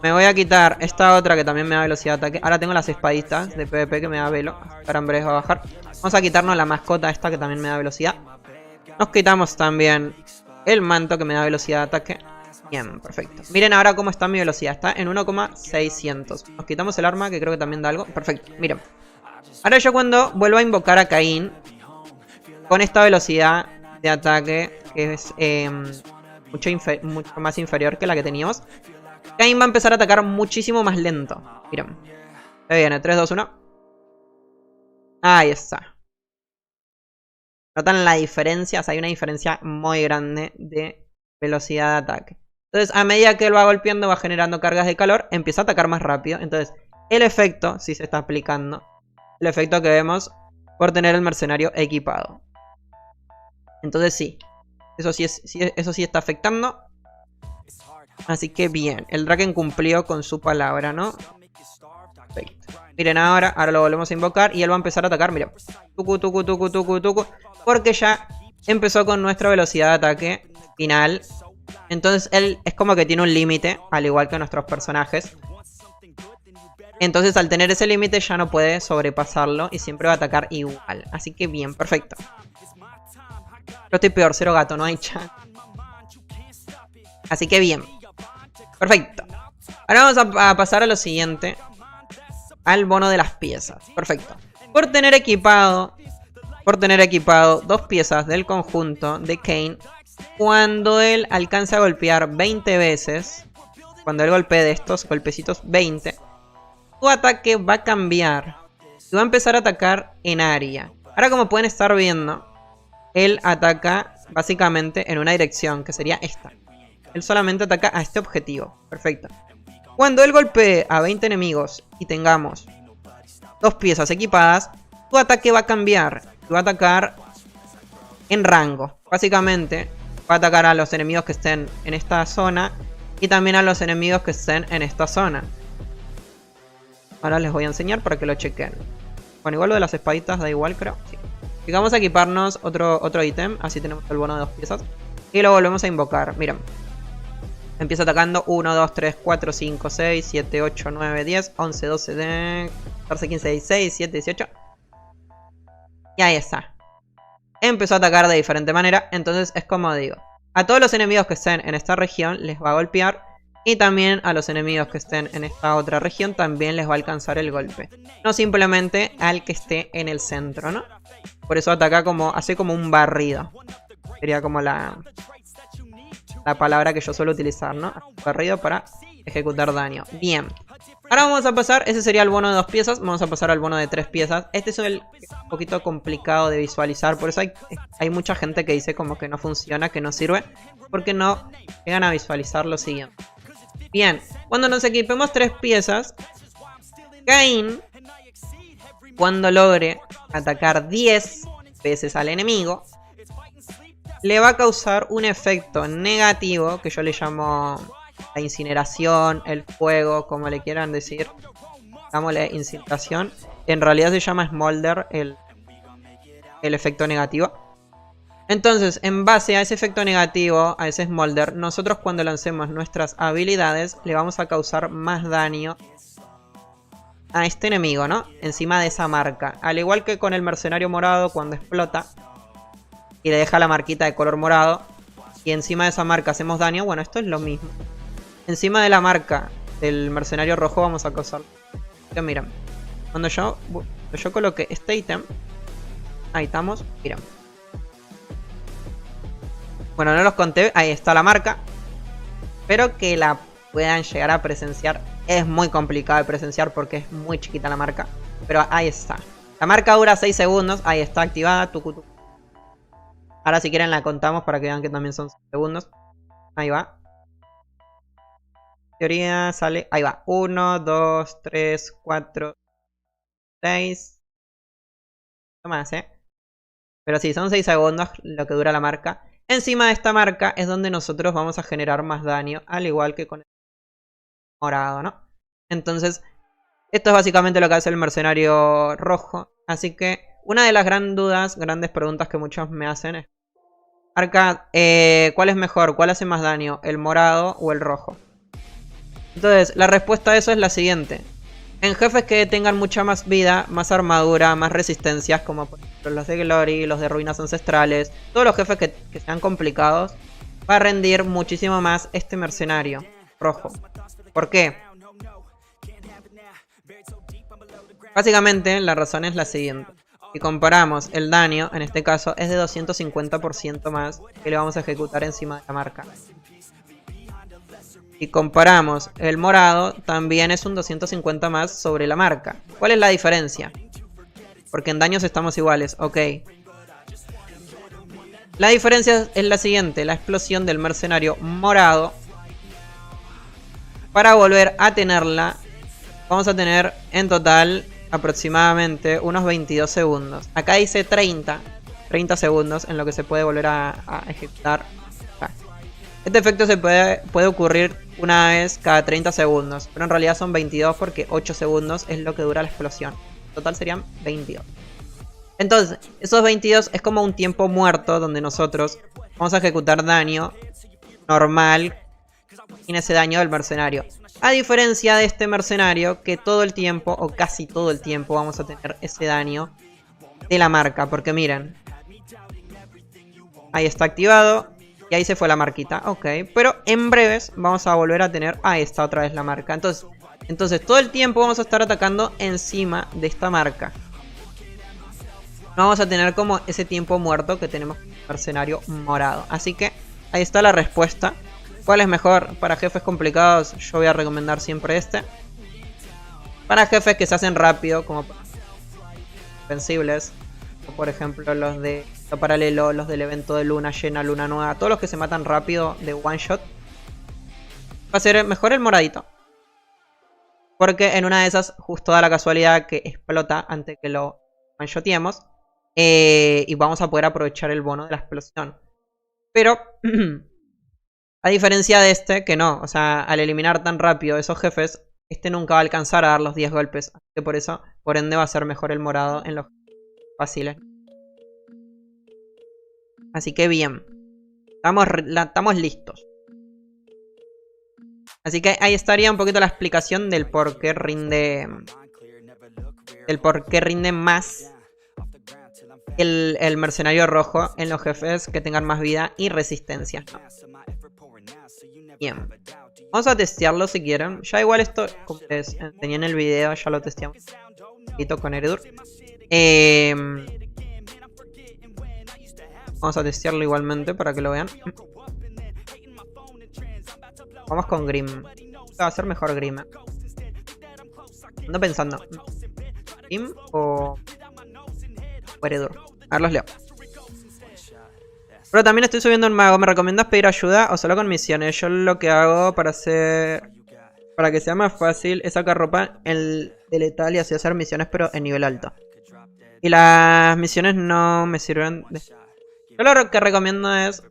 Me voy a quitar esta otra que también me da velocidad de ataque. Ahora tengo las espaditas de PvP que me da velo. Ahora en breve va a bajar. Vamos a quitarnos la mascota esta que también me da velocidad. Nos quitamos también el manto que me da velocidad de ataque. Bien, perfecto. Miren ahora cómo está mi velocidad. Está en 1,600. Nos quitamos el arma que creo que también da algo. Perfecto, miren. Ahora yo cuando vuelvo a invocar a Caín con esta velocidad de ataque que es mucho más inferior que la que teníamos, Caín va a empezar a atacar muchísimo más lento. Miren. Se viene, 3, 2, 1. Ahí está. ¿Notan la diferencia? O sea, hay una diferencia muy grande de velocidad de ataque. Entonces, a medida que él va golpeando, va generando cargas de calor, empieza a atacar más rápido. Entonces, el efecto, si se está aplicando, el efecto que vemos por tener el mercenario equipado. Entonces sí, eso sí está afectando. Así que bien, el Draken cumplió con su palabra, ¿no? Perfecto. Miren ahora lo volvemos a invocar y él va a empezar a atacar, miren. Tucu, tucu, tucu, tucu, tucu. Porque ya empezó con nuestra velocidad de ataque final. Entonces él es como que tiene un límite, al igual que nuestros personajes. Entonces al tener ese límite ya no puede sobrepasarlo y siempre va a atacar igual. Así que bien, perfecto. Yo estoy peor, 0 gato, no hay chat. Así que bien. Perfecto. Ahora vamos a pasar a lo siguiente. Al bono de las piezas. Perfecto. Por tener equipado 2 piezas del conjunto de Caín, cuando él alcanza a golpear 20 veces, cuando él golpee de estos golpecitos 20, su ataque va a cambiar y va a empezar a atacar en área. Ahora, como pueden estar viendo, él ataca básicamente en una dirección, que sería esta. Él solamente ataca a este objetivo. Perfecto. Cuando él golpee a 20 enemigos y tengamos 2 piezas equipadas, su ataque va a cambiar y va a atacar en rango. Básicamente va a atacar a los enemigos que estén en esta zona y también a los enemigos que estén en esta zona. Ahora les voy a enseñar para que lo chequen. Bueno, igual lo de las espaditas da igual, creo. Sí. Y vamos a equiparnos otro ítem. Así tenemos el bono de 2 piezas. Y lo volvemos a invocar. Miren. Empieza atacando 1, 2, 3, 4, 5, 6, 7, 8, 9, 10, 11, 12, 14, 15, 16, 17, 18. Y ahí está. Empezó a atacar de diferente manera. Entonces es como digo. A todos los enemigos que estén en esta región les va a golpear. Y también a los enemigos que estén en esta otra región también les va a alcanzar el golpe. No simplemente al que esté en el centro, ¿no? Por eso ataca como, hace como un barrido. Sería como la palabra que yo suelo utilizar, ¿no? Barrido para ejecutar daño. Bien. Ahora vamos a pasar, ese sería el bono de 2 piezas. Vamos a pasar al bono de 3 piezas. Este es un poquito complicado de visualizar. Por eso hay mucha gente que dice como que no funciona, que no sirve. Porque no llegan a visualizar lo siguiente. Bien, cuando nos equipemos 3 piezas, Cain, cuando logre atacar 10 veces al enemigo, le va a causar un efecto negativo, que yo le llamo la incineración, el fuego, como le quieran decir. Llamémosle incineración. En realidad se llama Smolder el efecto negativo. Entonces, en base a ese efecto negativo, a ese Smolder, nosotros cuando lancemos nuestras habilidades, le vamos a causar más daño a este enemigo, ¿no? Encima de esa marca. Al igual que con el mercenario morado, cuando explota y le deja la marquita de color morado, y encima de esa marca hacemos daño, bueno, esto es lo mismo. Encima de la marca del mercenario rojo vamos a causar. Que miren, cuando yo coloque este ítem, ahí estamos, miren. Bueno, no los conté, ahí está la marca. Pero que la puedan llegar a presenciar. Es muy complicado de presenciar porque es muy chiquita la marca. Pero ahí está. La marca dura 6 segundos, ahí está activada. Tucu. Ahora si quieren la contamos para que vean que también son 6 segundos. Ahí va. Teoría sale, ahí va. 1, 2, 3, 4, 6. No más, Pero sí, son 6 segundos lo que dura la marca. Encima de esta marca es donde nosotros vamos a generar más daño, al igual que con el morado, ¿no? Entonces, esto es básicamente lo que hace el mercenario rojo. Así que, una de las grandes preguntas que muchos me hacen es: Arca, ¿cuál es mejor? ¿Cuál hace más daño? ¿El morado o el rojo? Entonces, la respuesta a eso es la siguiente. En jefes que tengan mucha más vida, más armadura, más resistencias, como por ejemplo los de Glory, los de ruinas ancestrales, todos los jefes que sean complicados, va a rendir muchísimo más este mercenario rojo. ¿Por qué? Básicamente la razón es la siguiente. Si comparamos el daño, en este caso es de 250% más que le vamos a ejecutar encima de la marca. Si comparamos el morado, también es un 250 más sobre la marca. ¿Cuál es la diferencia? Porque en daños estamos iguales, ok. La diferencia es la siguiente: la explosión del mercenario morado. Para volver a tenerla, vamos a tener en total aproximadamente unos 22 segundos. Acá dice 30 segundos en lo que se puede volver a ejecutar. Este efecto se puede ocurrir una vez cada 30 segundos, pero en realidad son 22 porque 8 segundos es lo que dura la explosión. En total serían 22. Entonces, esos 22 es como un tiempo muerto donde nosotros vamos a ejecutar daño normal sin ese daño del mercenario. A diferencia de este mercenario que todo el tiempo, o casi todo el tiempo, vamos a tener ese daño de la marca. Porque miren, ahí está activado. Y ahí se fue la marquita, ok. Pero en breves vamos a volver a tener... Ahí está otra vez la marca. Entonces todo el tiempo vamos a estar atacando encima de esta marca. No vamos a tener como ese tiempo muerto que tenemos con el mercenario morado. Así que ahí está la respuesta. ¿Cuál es mejor? Para jefes complicados yo voy a recomendar siempre este. Para jefes que se hacen rápido, como invencibles, o por ejemplo los de paralelo, los del evento de luna llena, luna nueva, todos los que se matan rápido de one shot, va a ser mejor el moradito. Porque en una de esas, justo da la casualidad que explota antes que lo one shoteemos. Y vamos a poder aprovechar el bono de la explosión. Pero, a diferencia de este, que no, o sea, al eliminar tan rápido esos jefes, este nunca va a alcanzar a dar los 10 golpes. Así que por eso, por ende, va a ser mejor el morado en los fáciles. Así que bien. Estamos listos. Así que ahí estaría un poquito la explicación del por qué rinde. Del por qué rinde más el mercenario rojo en los jefes que tengan más vida y resistencia, ¿no? Bien. Vamos a testearlo si quieren. Ya igual esto, como les enseñé en el video, ya lo testeamos un poquito con Eredur. Vamos a testearlo igualmente para que lo vean. Vamos con Grim. Va a ser mejor Grim. Ando pensando. ¿Grim o Eredur? A ver, los leo. Pero también estoy subiendo un mago. ¿Me recomiendas pedir ayuda o solo con misiones? Yo lo que hago para que sea más fácil es sacar ropa de letal y así hacer misiones pero en nivel alto. Y las misiones no me sirven de... Yo lo que recomiendo es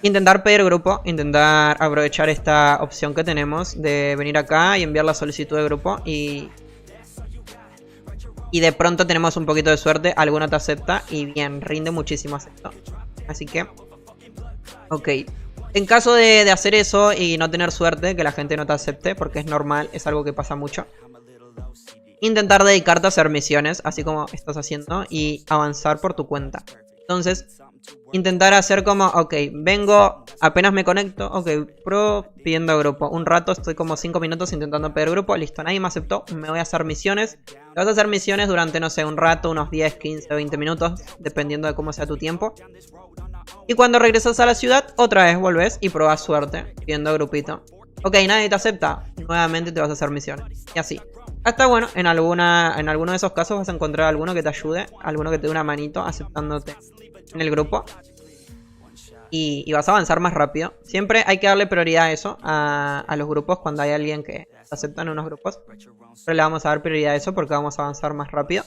intentar pedir grupo, intentar aprovechar esta opción que tenemos de venir acá y enviar la solicitud de grupo y de pronto tenemos un poquito de suerte, alguno te acepta y bien, rinde muchísimo esto. Así que, ok. En caso de hacer eso y no tener suerte, que la gente no te acepte, porque es normal, es algo que pasa mucho, intentar dedicarte a hacer misiones, así como estás haciendo, y avanzar por tu cuenta. Entonces, intentar hacer como, ok, vengo, apenas me conecto, ok, pruebo pidiendo grupo. Un rato, estoy como 5 minutos intentando pedir grupo, listo, nadie me aceptó, me voy a hacer misiones. Te vas a hacer misiones durante, no sé, un rato, unos 10, 15, 20 minutos, dependiendo de cómo sea tu tiempo. Y cuando regresas a la ciudad, otra vez volvés y probás suerte, pidiendo grupito. Ok, nadie te acepta, nuevamente te vas a hacer misiones. Y así. Hasta bueno, en alguno de esos casos vas a encontrar alguno que te ayude, alguno que te dé una manito aceptándote en el grupo. Y vas a avanzar más rápido. Siempre hay que darle prioridad a eso, a los grupos, cuando hay alguien que te acepta en unos grupos. Pero le vamos a dar prioridad a eso porque vamos a avanzar más rápido.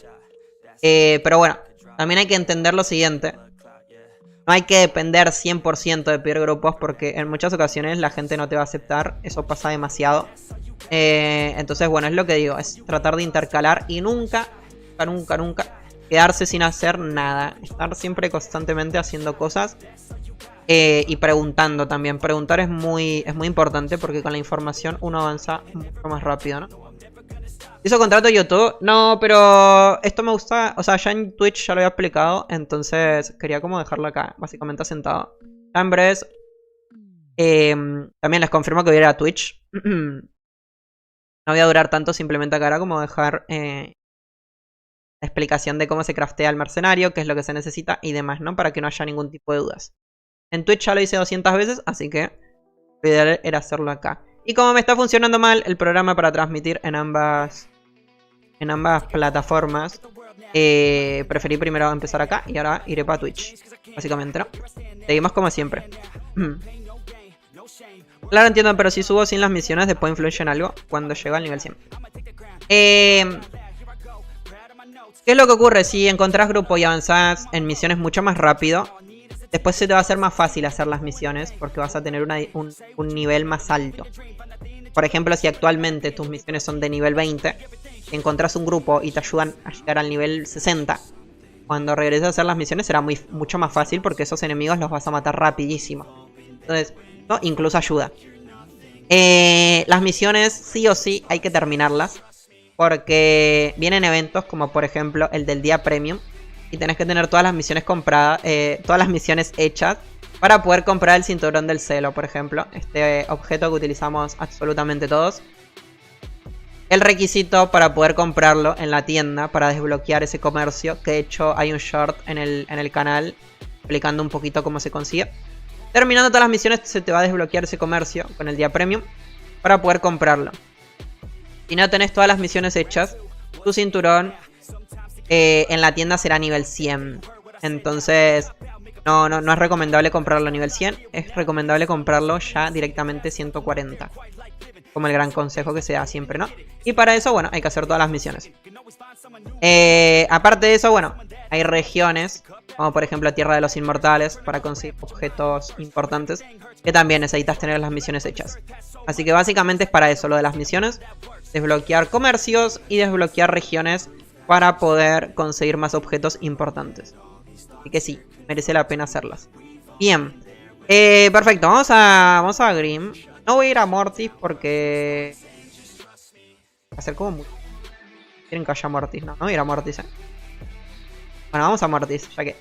Pero bueno, también hay que entender lo siguiente. No hay que depender 100% de pedir grupos porque en muchas ocasiones la gente no te va a aceptar. Eso pasa demasiado. Entonces, bueno, es lo que digo. Es tratar de intercalar y nunca quedarse sin hacer nada. Estar siempre constantemente haciendo cosas. Y preguntando también. Preguntar es muy importante porque con la información uno avanza mucho más rápido, ¿no? ¿Hizo contrato YouTube? No, pero esto me gusta. O sea, ya en Twitch ya lo había explicado. Entonces quería como dejarlo acá, básicamente asentado. Ya en breves. También les confirmo que voy a ir a Twitch. No voy a durar tanto, simplemente acá era como dejar la explicación de cómo se craftea el mercenario, qué es lo que se necesita y demás, ¿no? Para que no haya ningún tipo de dudas. En Twitch ya lo hice 200 veces, así que lo ideal era hacerlo acá. Y como me está funcionando mal el programa para transmitir en ambas plataformas, preferí primero empezar acá y ahora iré para Twitch, básicamente, ¿no? Seguimos como siempre. Claro, entiendo, pero si subo sin las misiones después influye en algo cuando llego al nivel 100. ¿Qué es lo que ocurre? Si encontrás grupo y avanzás en misiones mucho más rápido, después se te va a hacer más fácil hacer las misiones porque vas a tener un nivel más alto. Por ejemplo, si actualmente tus misiones son de nivel 20, encontrás un grupo y te ayudan a llegar al nivel 60, cuando regreses a hacer las misiones será mucho más fácil porque esos enemigos los vas a matar rapidísimo. Entonces, ¿no? Incluso ayuda. Las misiones sí o sí hay que terminarlas porque vienen eventos como por ejemplo el del día premium y tenés que tener todas las misiones compradas, todas las misiones hechas para poder comprar el cinturón del celo, por ejemplo, este objeto que utilizamos absolutamente todos. El requisito para poder comprarlo en la tienda para desbloquear ese comercio, que de hecho hay un short en el canal explicando un poquito cómo se consigue. Terminando todas las misiones se te va a desbloquear ese comercio con el día premium para poder comprarlo. Si no tenés todas las misiones hechas, tu cinturón en la tienda será nivel 100. Entonces no es recomendable comprarlo a nivel 100. Es recomendable comprarlo ya directamente 140. Como el gran consejo que se da siempre, ¿no? Y para eso, bueno, hay que hacer todas las misiones. Aparte de eso, bueno, hay regiones, como por ejemplo Tierra de los Inmortales, para conseguir objetos importantes, que también necesitas tener las misiones hechas. Así que básicamente es para eso, lo de las misiones. Desbloquear comercios y desbloquear regiones para poder conseguir más objetos importantes. Así que sí, merece la pena hacerlas. Bien, perfecto, vamos a Grim. No voy a ir a Mortis porque va a ser como mucho. Quieren que haya Mortis, no voy a ir a Mortis, Bueno, vamos a Mortis, ya que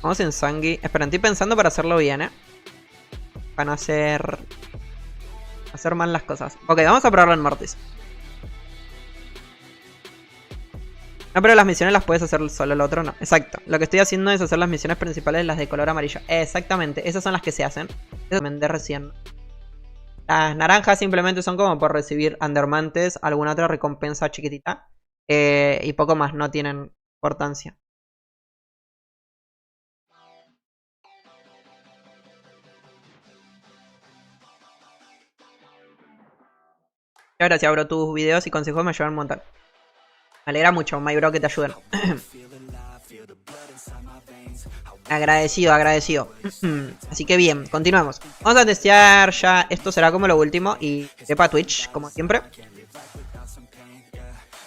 Vamos en Sangui. Espera, estoy pensando para hacerlo bien, Van a hacer mal las cosas. Ok, vamos a probarlo en Mortis. No, pero las misiones las puedes hacer solo, el otro no. Exacto. Lo que estoy haciendo es hacer las misiones principales, las de color amarillo. Exactamente. Esas son las que se hacen. Eso me de recién. Las naranjas simplemente son como por recibir Undermantes, alguna otra recompensa chiquitita. Y poco más, no tienen importancia. Muchas gracias, bro. Tus videos y consejos me ayudan un montón. Me alegra mucho, my bro, que te ayuden. Agradecido. Así que bien, continuamos. Vamos a testear ya. Esto será como lo último. Y sepa Twitch, como siempre.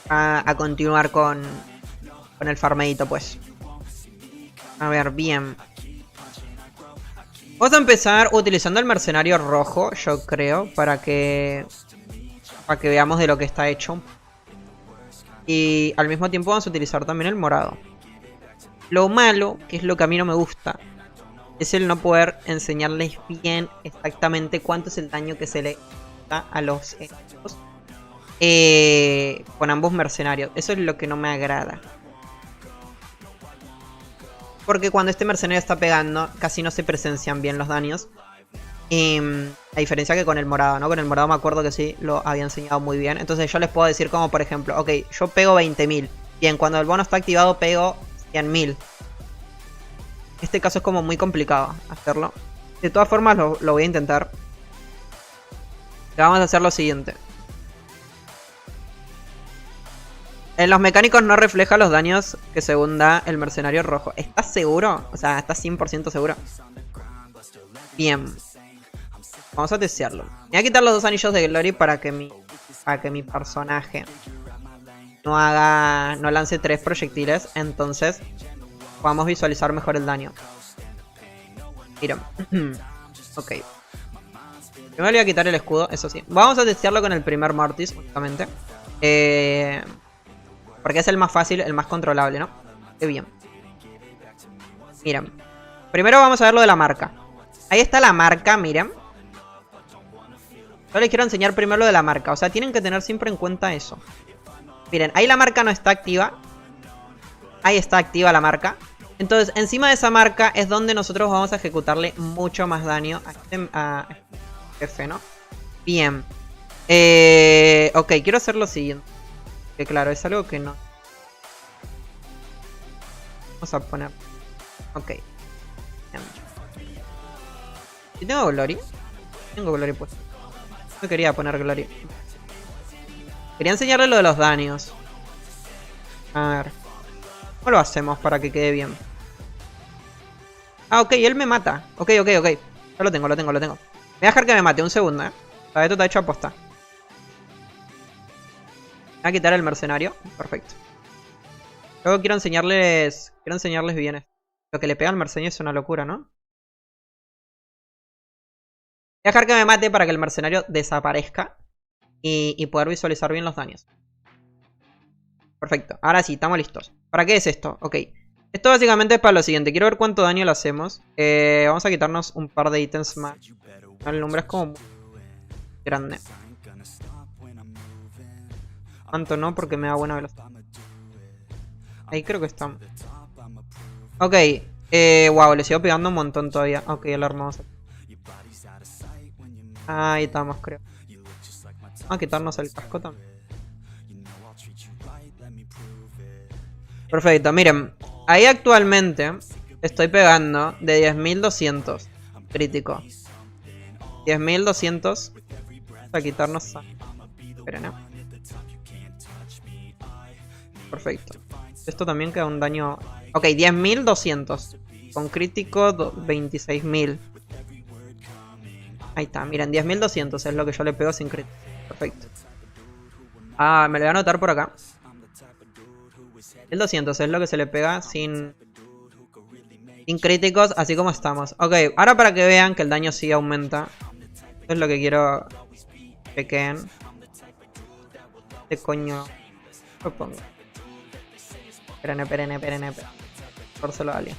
A continuar con el farmeito, pues. A ver, bien. Vamos a empezar utilizando el mercenario rojo, yo creo, para que veamos de lo que está hecho. Y al mismo tiempo vamos a utilizar también el morado. Lo malo, que es lo que a mí no me gusta, es el no poder enseñarles bien exactamente cuánto es el daño que se le da a los enemigos con ambos mercenarios. Eso es lo que no me agrada. Porque cuando este mercenario está pegando, casi no se presencian bien los daños. A diferencia que con el morado, ¿no? Con el morado me acuerdo que sí lo había enseñado muy bien. Entonces yo les puedo decir como, por ejemplo, ok, yo pego 20.000. Bien, cuando el bono está activado pego 100.000. Este caso es como muy complicado hacerlo. De todas formas lo voy a intentar. Vamos a hacer lo siguiente. En los mecánicos no refleja los daños que según da el mercenario rojo. ¿Estás seguro? O sea, ¿estás 100% seguro? Bien. Vamos a testearlo. Me voy a quitar los 2 anillos de Glory para que mi personaje no lance 3 proyectiles. Entonces podamos visualizar mejor el daño. Mira. Ok. Primero le voy a quitar el escudo, eso sí. Vamos a testearlo con el primer Mortis, únicamente. Porque es el más fácil, el más controlable, ¿no? Qué bien. Miren. Primero vamos a ver lo de la marca. Ahí está la marca, miren. Yo les quiero enseñar primero lo de la marca. O sea, tienen que tener siempre en cuenta eso. Miren, ahí la marca no está activa. Ahí está activa la marca. Entonces, encima de esa marca es donde nosotros vamos a ejecutarle mucho más daño a este jefe, ¿no? Bien. Ok, quiero hacer lo siguiente. Que claro, es algo que no. Vamos a poner. Ok. Bien. ¿Y tengo Glory? Tengo Glory puesto. No quería poner Glory. Quería enseñarle lo de los daños. A ver. ¿Cómo lo hacemos para que quede bien? Ah, ok, él me mata. Ok. Yo lo tengo. Voy a dejar que me mate un segundo, O sea, esto está hecho a posta. Voy a quitar el mercenario. Perfecto. Luego quiero enseñarles bien esto. Lo que le pega al mercenario es una locura, ¿no? Voy a dejar que me mate para que el mercenario desaparezca. Y poder visualizar bien los daños. Perfecto. Ahora sí, estamos listos. ¿Para qué es esto? Ok. Esto básicamente es para lo siguiente. Quiero ver cuánto daño le hacemos. Vamos a quitarnos un par de ítems más. El número es como muy grande. Tanto no, porque me da buena velocidad. Ahí creo que estamos. Ok. Wow, le sigo pegando un montón todavía. Ok, el arma. Ahí estamos, creo. Vamos a quitarnos el casco también. Perfecto, miren. Ahí actualmente estoy pegando de 10.200 crítico. 10.200. Vamos a quitarnos a... Esperen, Perfecto. Esto también queda un daño... Ok, 10.200. Con crítico 26.000. Ahí está, miren, 10.200 es lo que yo le pego sin crítico. Perfecto. Ah, me lo voy a anotar por acá. 1200 es lo que se le pega sin críticos, así como estamos. Ok, ahora para que vean que el daño sí aumenta. Esto es lo que quiero que queden. ¿Qué coño lo pongo? Esperen. Por solo alguien.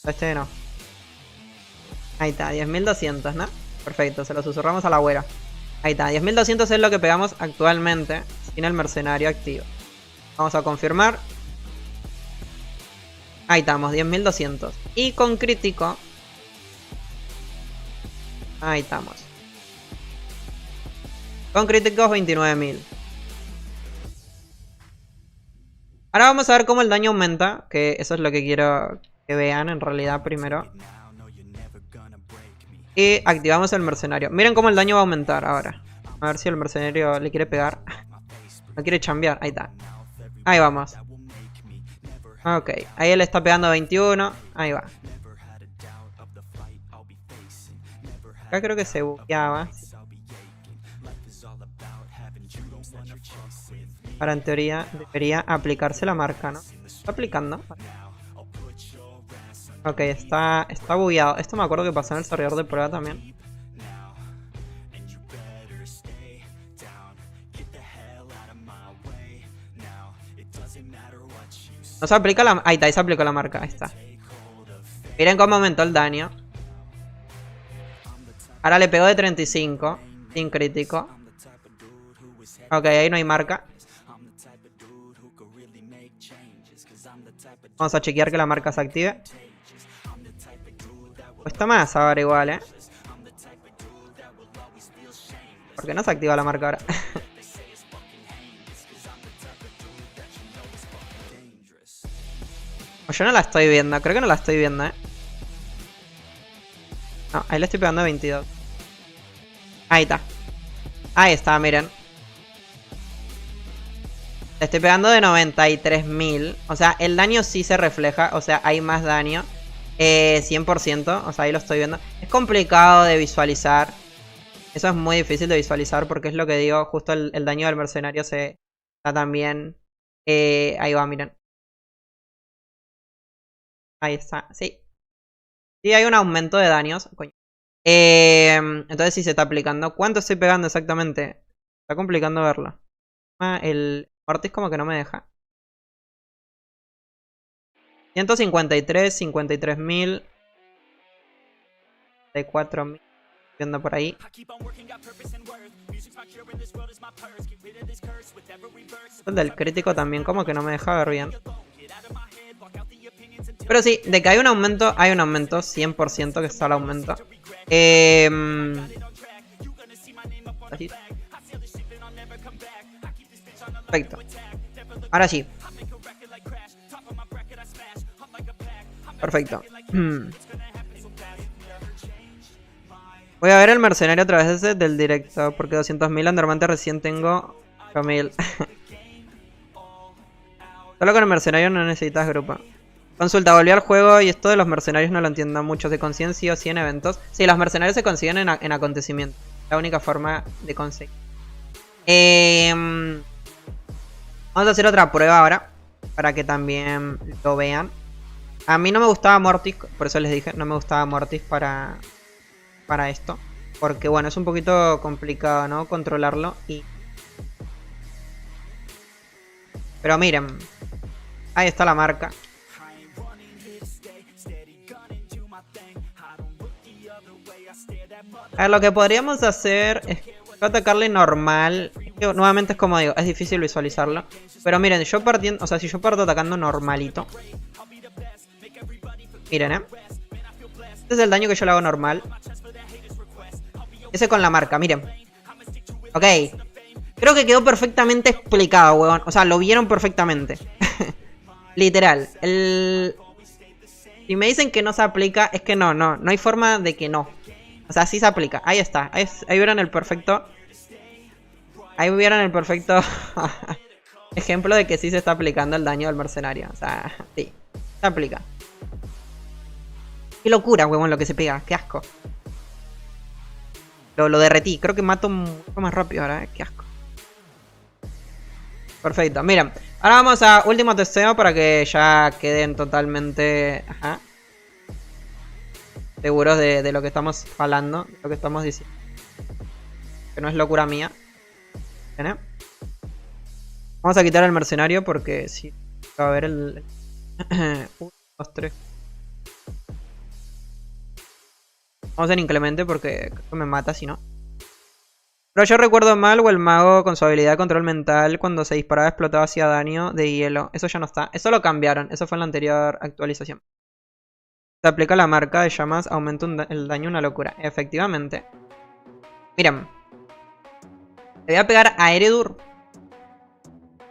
Este no. Ahí está, 10.200, ¿no? Perfecto, se lo susurramos a la güera. Ahí está, 10.200 es lo que pegamos actualmente sin el mercenario activo. Vamos a confirmar. Ahí estamos, 10.200. Y con crítico. Ahí estamos. Con críticos 29.000. Ahora vamos a ver cómo el daño aumenta. Que eso es lo que quiero que vean en realidad primero. Y activamos el mercenario. Miren cómo el daño va a aumentar ahora. A ver si el mercenario le quiere pegar. No quiere chambear. Ahí está. Ahí vamos. Ok. Ahí él está pegando 21. Ahí va. Acá creo que se bugueaba. Ahora en teoría debería aplicarse la marca, ¿no? Está aplicando. Ok, está bugueado. Esto me acuerdo que pasó en el servidor de prueba también. No se aplica la... Ahí está, ahí se aplicó la marca. Ahí está. Miren cómo aumentó el daño. Ahora le pegó de 35. Sin crítico. Ok, ahí no hay marca. Vamos a chequear que la marca se active. Cuesta más ahora igual, ¿eh? ¿Por qué no se activa la marca ahora? O yo no la estoy viendo, creo que no la estoy viendo, ¿eh? No, ahí le estoy pegando a 22. Ahí está. Ahí está, miren. Le estoy pegando de 93.000. O sea, el daño sí se refleja. O sea, hay más daño. 100%. O sea, ahí lo estoy viendo. Es complicado de visualizar. Eso es muy difícil de visualizar. Porque es lo que digo. Justo el daño del mercenario se está también. Ahí va, miren. Ahí está. Sí. Sí, hay un aumento de daños. Coño. Entonces sí se está aplicando. ¿Cuánto estoy pegando exactamente? Está complicando verlo. El Mortis como que no me deja. 153, 53.000. 54.000. Viendo por ahí. El del crítico también como que no me deja ver bien. Pero sí, de que hay un aumento, 100% que está el aumento. Así. Perfecto. Ahora sí. Perfecto. Voy a ver el mercenario a través del directo. Porque 200.000 normalmente recién tengo 8.000. Solo con el mercenario no necesitas grupo. Consulta, volví al juego y esto de los mercenarios no lo entiendo mucho. ¿Se consiguen sí o sí en eventos? Sí, los mercenarios se consiguen en acontecimientos. La única forma de conseguir. Vamos a hacer otra prueba ahora. Para que también lo vean. A mí no me gustaba Mortis. Por eso les dije, no me gustaba Mortis para esto. Porque bueno, es un poquito complicado, ¿no? Controlarlo y... Pero miren. Ahí está la marca. A ver, lo que podríamos hacer es atacarle normal. Nuevamente es como digo, es difícil visualizarlo. Pero miren, yo partiendo, o sea, si yo parto atacando normalito. Miren, este es el daño que yo le hago normal. Ese con la marca, miren. Ok. Creo que quedó perfectamente explicado, huevón. O sea, lo vieron perfectamente. Literal. Si me dicen que no se aplica, es que no hay forma de que no. O sea, sí se aplica. Ahí está. Ahí vieron el perfecto. Ahí vieron el perfecto ejemplo de que sí se está aplicando el daño del mercenario. O sea, sí. Se aplica. Qué locura, huevón, lo que se pega. Qué asco. Lo derretí. Creo que mato mucho más rápido ahora, Qué asco. Perfecto. Miren. Ahora vamos a último testeo para que ya queden totalmente... Ajá. Seguros de lo que estamos hablando, de lo que estamos diciendo. Que no es locura mía. ¿Ven? Vamos a quitar el mercenario porque sí. Va a haber el... 1, 2, 3. Vamos a ser inclemente porque creo que me mata si no. Pero yo recuerdo mal o el mago con su habilidad de control mental cuando se disparaba explotaba hacía daño de hielo. Eso ya no está. Eso lo cambiaron. Eso fue en la anterior actualización. Se aplica la marca de llamas, aumenta el daño una locura. Efectivamente. Miren. Le voy a pegar a Eredur.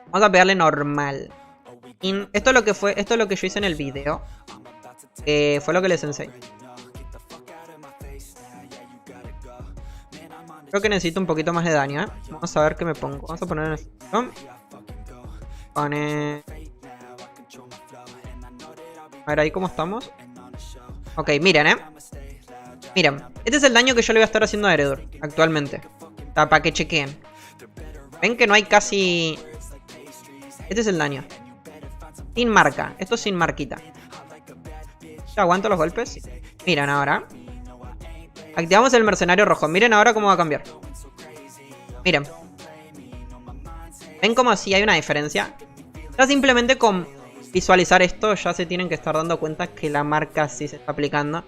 Vamos a pegarle normal. Esto es lo que yo hice en el video. Fue lo que les enseñé. Creo que necesito un poquito más de daño, ¿eh? Vamos a ver qué me pongo. Vamos a poner en esto. Pone... A ver ahí cómo estamos. Ok, miren, Miren, este es el daño que yo le voy a estar haciendo a Eredur actualmente. O sea, para que chequeen. Ven que no hay casi... Este es el daño. Sin marca. Esto es sin marquita. ¿Ya aguanto los golpes? Miren ahora. Activamos el mercenario rojo. Miren ahora cómo va a cambiar. Miren. ¿Ven como si hay una diferencia? Ya simplemente con visualizar esto ya se tienen que estar dando cuenta que la marca sí se está aplicando.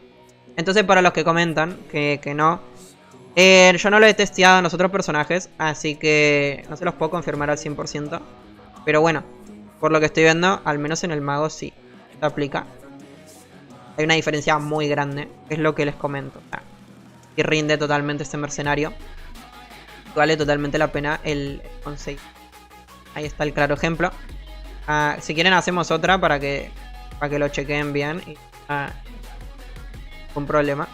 Entonces para los que comentan que no, yo no lo he testeado en los otros personajes, así que no se los puedo confirmar al 100%. Pero bueno, por lo que estoy viendo, al menos en el mago sí se aplica. Hay una diferencia muy grande, es lo que les comento. Y rinde totalmente este mercenario. Vale totalmente la pena el conseguir. Ahí está el claro ejemplo. Si quieren hacemos otra para que lo chequeen bien. Y, un problema.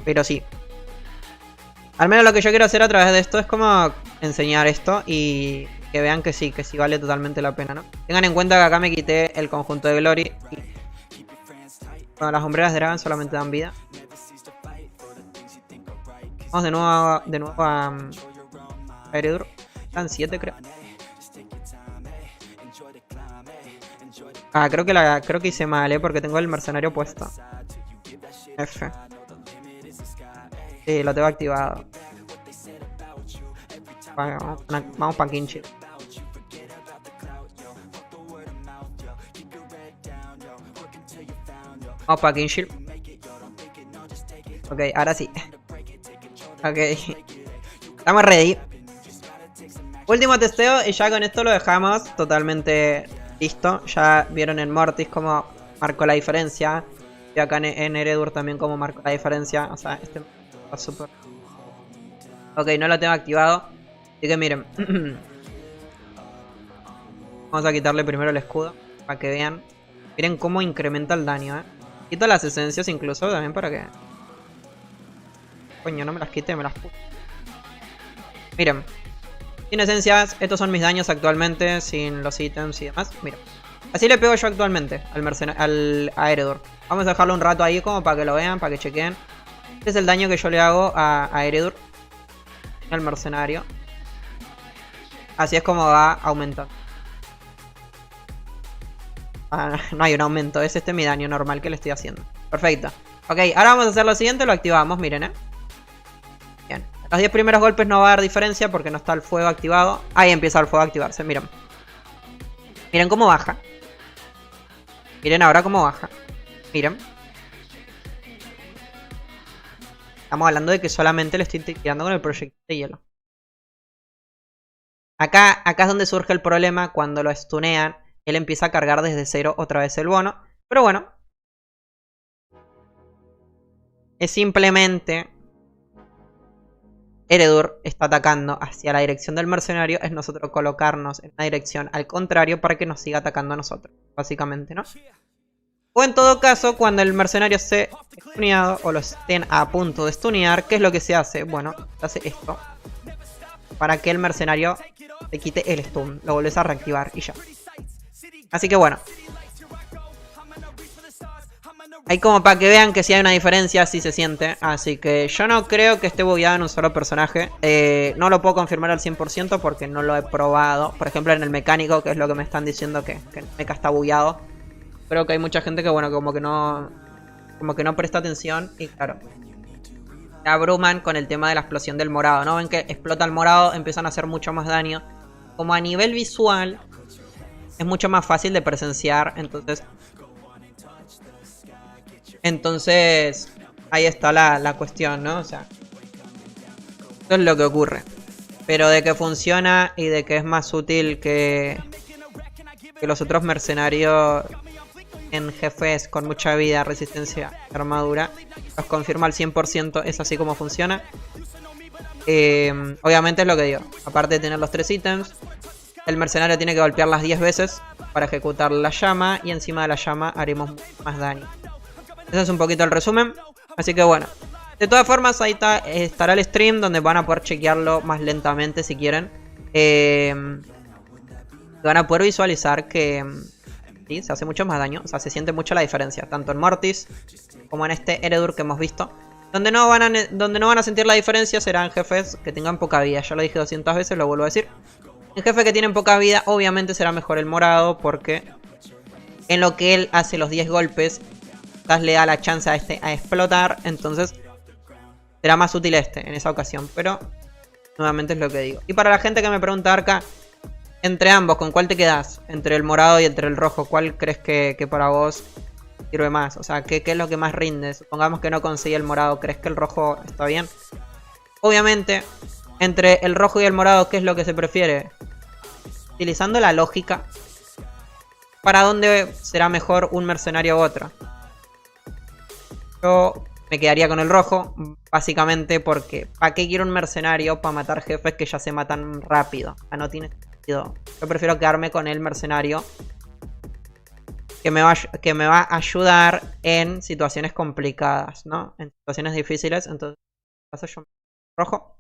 Pero sí. Al menos lo que yo quiero hacer a través de esto es como enseñar esto y que vean que sí vale totalmente la pena, ¿no? Tengan en cuenta que acá me quité el conjunto de Glory. Y bueno, las hombreras de Dragon solamente dan vida. Vamos de nuevo a Eredur. Están 7 creo. Creo que hice mal, porque tengo el mercenario puesto. F. Sí, lo tengo activado. Vamos para Kinship. Vamos para Kinship. Ok, ahora sí. Ok. Estamos ready. Último testeo y ya con esto lo dejamos totalmente listo. Ya vieron en Mortis cómo marcó la diferencia. Y acá en Eredur también cómo marcó la diferencia. O sea, este está súper... Ok, no lo tengo activado. Así que miren. Vamos a quitarle primero el escudo. Para que vean. Miren cómo incrementa el daño, Quito las esencias incluso también para que... Coño, no me las quite, me las puse. Miren. Sin esencias, estos son mis daños actualmente. Sin los ítems y demás. Miren. Así le pego yo actualmente a Eredur. Vamos a dejarlo un rato ahí como para que lo vean, para que chequen. Este es el daño que yo le hago a Eredur. El mercenario. Así es como va aumentando. No hay un aumento, es mi daño normal que le estoy haciendo. Perfecto. Ok, ahora vamos a hacer lo siguiente, lo activamos, miren, Bien. Los 10 primeros golpes no va a dar diferencia porque no está el fuego activado. Ahí empieza el fuego a activarse, miren. Miren cómo baja. Miren ahora cómo baja. Miren. Estamos hablando de que solamente le estoy tirando con el proyectil de hielo. Acá es donde surge el problema cuando lo stunean. Él empieza a cargar desde cero otra vez el bono. Pero bueno. Es simplemente... Eredur está atacando hacia la dirección del mercenario. Es nosotros colocarnos en una dirección al contrario para que nos siga atacando a nosotros. Básicamente, ¿no? O en todo caso, cuando el mercenario esté stuneado o lo estén a punto de stunear, ¿qué es lo que se hace? Bueno, se hace esto. Para que el mercenario te quite el stun. Lo volvés a reactivar y ya. Así que bueno. Ahí como para que vean que si hay una diferencia, sí se siente. Así que yo no creo que esté bugueado en un solo personaje. No lo puedo confirmar al 100% porque no lo he probado. Por ejemplo en el mecánico, que es lo que me están diciendo que el mecha está bugueado. Creo que hay mucha gente que bueno, como que no presta atención. Y claro, se abruman con el tema de la explosión del morado, ¿no? Ven que explota el morado, empiezan a hacer mucho más daño. Como a nivel visual es mucho más fácil de presenciar. Entonces ahí está la cuestión, ¿no? O sea, esto es lo que ocurre. Pero de que funciona y de que es más útil que los otros mercenarios en jefes con mucha vida, resistencia, armadura, os confirma al 100%, es así como funciona. Obviamente es lo que digo, aparte de tener los 3 ítems, el mercenario tiene que golpearlas 10 veces para ejecutar la llama, y encima de la llama haremos más daño. Ese es un poquito el resumen, así que bueno. De todas formas, ahí estará el stream donde van a poder chequearlo más lentamente si quieren. Van a poder visualizar que sí, se hace mucho más daño, o sea, se siente mucho la diferencia, tanto en Mortis como en este Eredur que hemos visto. Donde no van a sentir la diferencia serán jefes que tengan poca vida, ya lo dije 200 veces, lo vuelvo a decir. En jefes que tienen poca vida, obviamente será mejor el morado, porque en lo que él hace los 10 golpes, quizás le da la chance a este a explotar, entonces será más útil este en esa ocasión, pero nuevamente es lo que digo. Y para la gente que me pregunta, Arca, entre ambos, ¿con cuál te quedas? Entre el morado y entre el rojo, ¿cuál crees que para vos sirve más? O sea, ¿qué es lo que más rinde? Supongamos que no conseguí el morado, ¿crees que el rojo está bien? Obviamente, entre el rojo y el morado, ¿qué es lo que se prefiere? Utilizando la lógica, ¿para dónde será mejor un mercenario u otro? Yo me quedaría con el rojo, básicamente porque ¿para qué quiero un mercenario para matar jefes que ya se matan rápido? O sea, no tiene sentido. Yo prefiero quedarme con el mercenario que me va a ayudar en situaciones complicadas, ¿no? En situaciones difíciles, entonces paso yo rojo.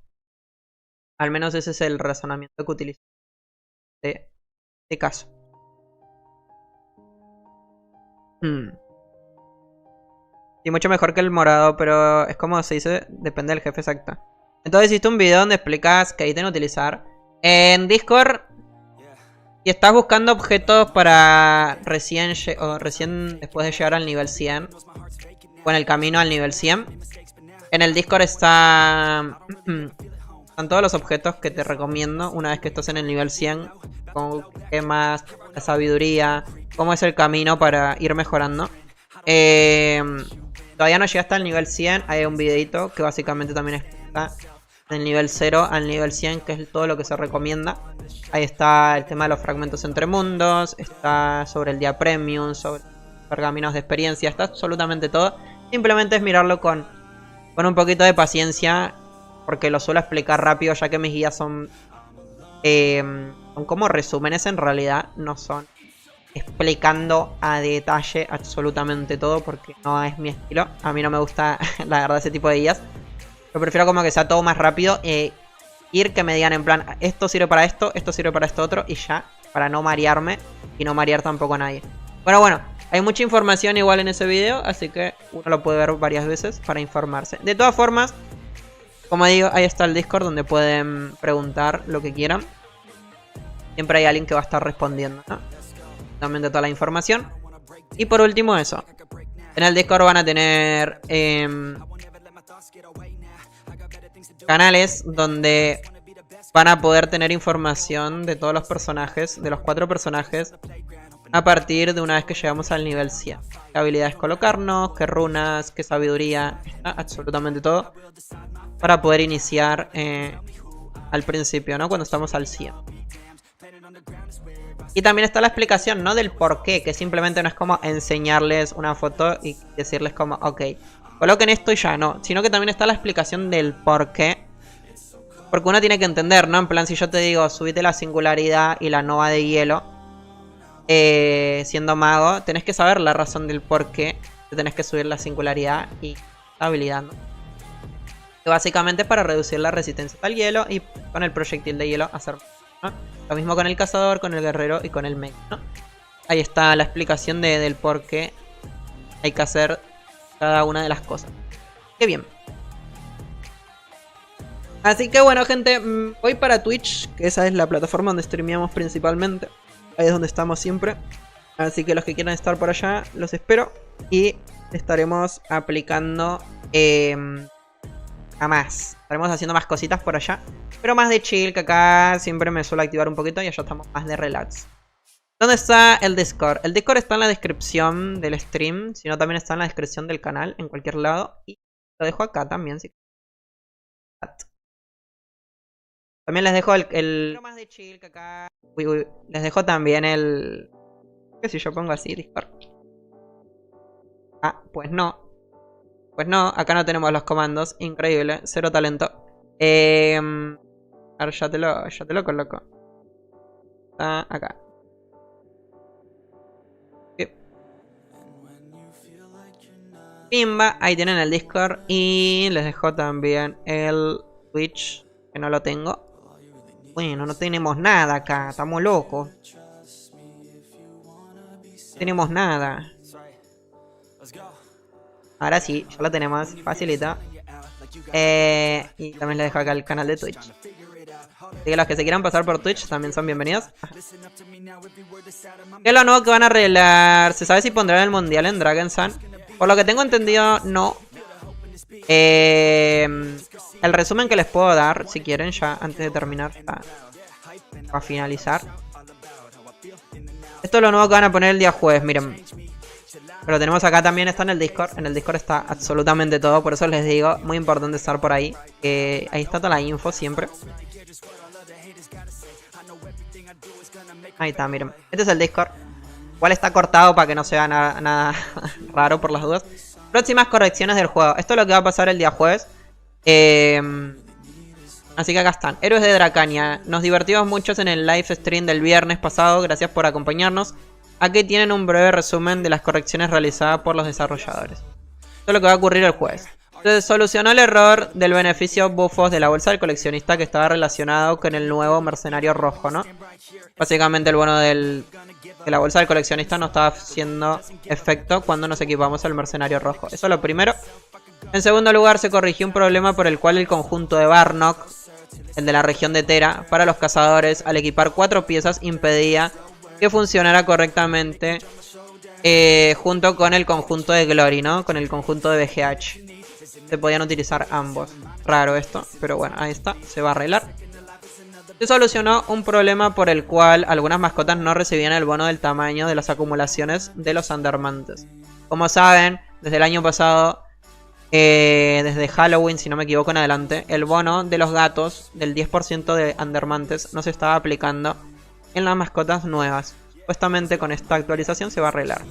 Al menos ese es el razonamiento que utilizo de este caso. Sí, mucho mejor que el morado, pero es como se dice, depende del jefe exacto. Entonces hiciste un video donde explicas qué ítem utilizar. En Discord, si estás buscando objetos para recién después de llegar al nivel 100, o en el camino al nivel 100, en el Discord están todos los objetos que te recomiendo una vez que estás en el nivel 100, con gemas, la sabiduría, cómo es el camino para ir mejorando. Todavía no llegaste al nivel 100, hay un videito que básicamente también está del nivel 0 al nivel 100, que es todo lo que se recomienda. Ahí está el tema de los fragmentos entre mundos, está sobre el día premium, sobre pergaminos de experiencia, está absolutamente todo. Simplemente es mirarlo con un poquito de paciencia, porque lo suelo explicar rápido, ya que mis guías son como resúmenes en realidad, no son explicando a detalle absolutamente todo, porque no es mi estilo. A mí no me gusta, la verdad, ese tipo de guías. Yo prefiero como que sea todo más rápido, ir que me digan en plan, esto sirve para esto sirve para esto otro, y ya, para no marearme y no marear tampoco a nadie. Bueno, hay mucha información igual en ese video, así que uno lo puede ver varias veces para informarse. De todas formas, como digo, ahí está el Discord donde pueden preguntar lo que quieran. Siempre hay alguien que va a estar respondiendo, ¿no? También de toda la información. Y por último eso, en el Discord van a tener canales donde van a poder tener información de todos los personajes, de los 4 personajes, a partir de una vez que llegamos al nivel 100. Qué habilidades colocarnos, qué runas, qué sabiduría, absolutamente todo, para poder iniciar al principio, ¿no? Cuando estamos al 100. Y también está la explicación, ¿no? Del por qué, que simplemente no es como enseñarles una foto y decirles como, ok, coloquen esto y ya, no. Sino que también está la explicación del por qué. Porque uno tiene que entender, ¿no? En plan, si yo te digo, subite la singularidad y la nova de hielo, siendo mago, tenés que saber la razón del por qué te tenés que subir la singularidad y la habilidad, ¿no? Que básicamente es para reducir la resistencia al hielo y con el proyectil de hielo hacer, ¿no? Lo mismo con el cazador, con el guerrero y con el mech, ¿no? Ahí está la explicación del por qué hay que hacer cada una de las cosas. Qué bien. Así que bueno, gente, voy para Twitch, que esa es la plataforma donde streameamos principalmente. Ahí es donde estamos siempre. Así que los que quieran estar por allá, los espero. Y estaremos aplicando a más. Estaremos haciendo más cositas por allá. Pero más de chill, que acá siempre me suelo activar un poquito y allá estamos más de relax. ¿Dónde está el Discord? El Discord está en la descripción del stream, sino también está en la descripción del canal, en cualquier lado. Y Lo dejo acá también, sí. También les dejo el más de chill que acá. Uy, les dejo también el... ¿Qué si yo pongo así, Discord? Ah, pues no. Pues no, acá no tenemos los comandos. Increíble, cero talento. A ver, ya te lo coloco. Está acá. Pimba, ahí tienen el Discord. Y les dejo también el Twitch, que no lo tengo. Bueno, no tenemos nada acá, estamos locos. No tenemos nada. Ahora sí, ya lo tenemos, facilito. Y también les dejo acá el canal de Twitch. Así que los que se quieran pasar por Twitch también son bienvenidos. ¿Qué es lo nuevo que van a arreglar? ¿Se sabe si pondrán el mundial en Dragon Sun? Por lo que tengo entendido, no. El resumen que les puedo dar, si quieren, ya antes de terminar, para finalizar. Esto es lo nuevo que van a poner el día jueves, miren. Pero tenemos acá también, está en el Discord. En el Discord está absolutamente todo, por eso les digo, muy importante estar por ahí. Ahí está toda la info siempre. Ahí está, miren. Este es el Discord. Igual está cortado para que no se vea nada raro por las dudas. Próximas correcciones del juego. Esto es lo que va a pasar el día jueves. Así que acá están. Héroes de Dracania. Nos divertimos mucho en el live stream del viernes pasado. Gracias por acompañarnos. Aquí tienen un breve resumen de las correcciones realizadas por los desarrolladores. Esto es lo que va a ocurrir el jueves. Se solucionó el error del beneficio bufos de la bolsa del coleccionista que estaba relacionado con el nuevo mercenario rojo, ¿no? Básicamente el bono de la bolsa del coleccionista no estaba haciendo efecto cuando nos equipamos al mercenario rojo. Eso es lo primero. En segundo lugar, se corrigió un problema por el cual el conjunto de Barnock, el de la región de Tera, para los cazadores, al equipar 4 piezas, impedía que funcionara correctamente junto con el conjunto de Glory, ¿no? Con el conjunto de BGH. Se podían utilizar ambos. Raro esto, pero bueno, ahí está, se va a arreglar. Se solucionó un problema por el cual algunas mascotas no recibían el bono del tamaño de las acumulaciones de los Undermantes. Como saben, desde el año pasado, desde Halloween, si no me equivoco en adelante, el bono de los gatos del 10% de Undermantes no se estaba aplicando en las mascotas nuevas. Supuestamente con esta actualización se va a arreglar.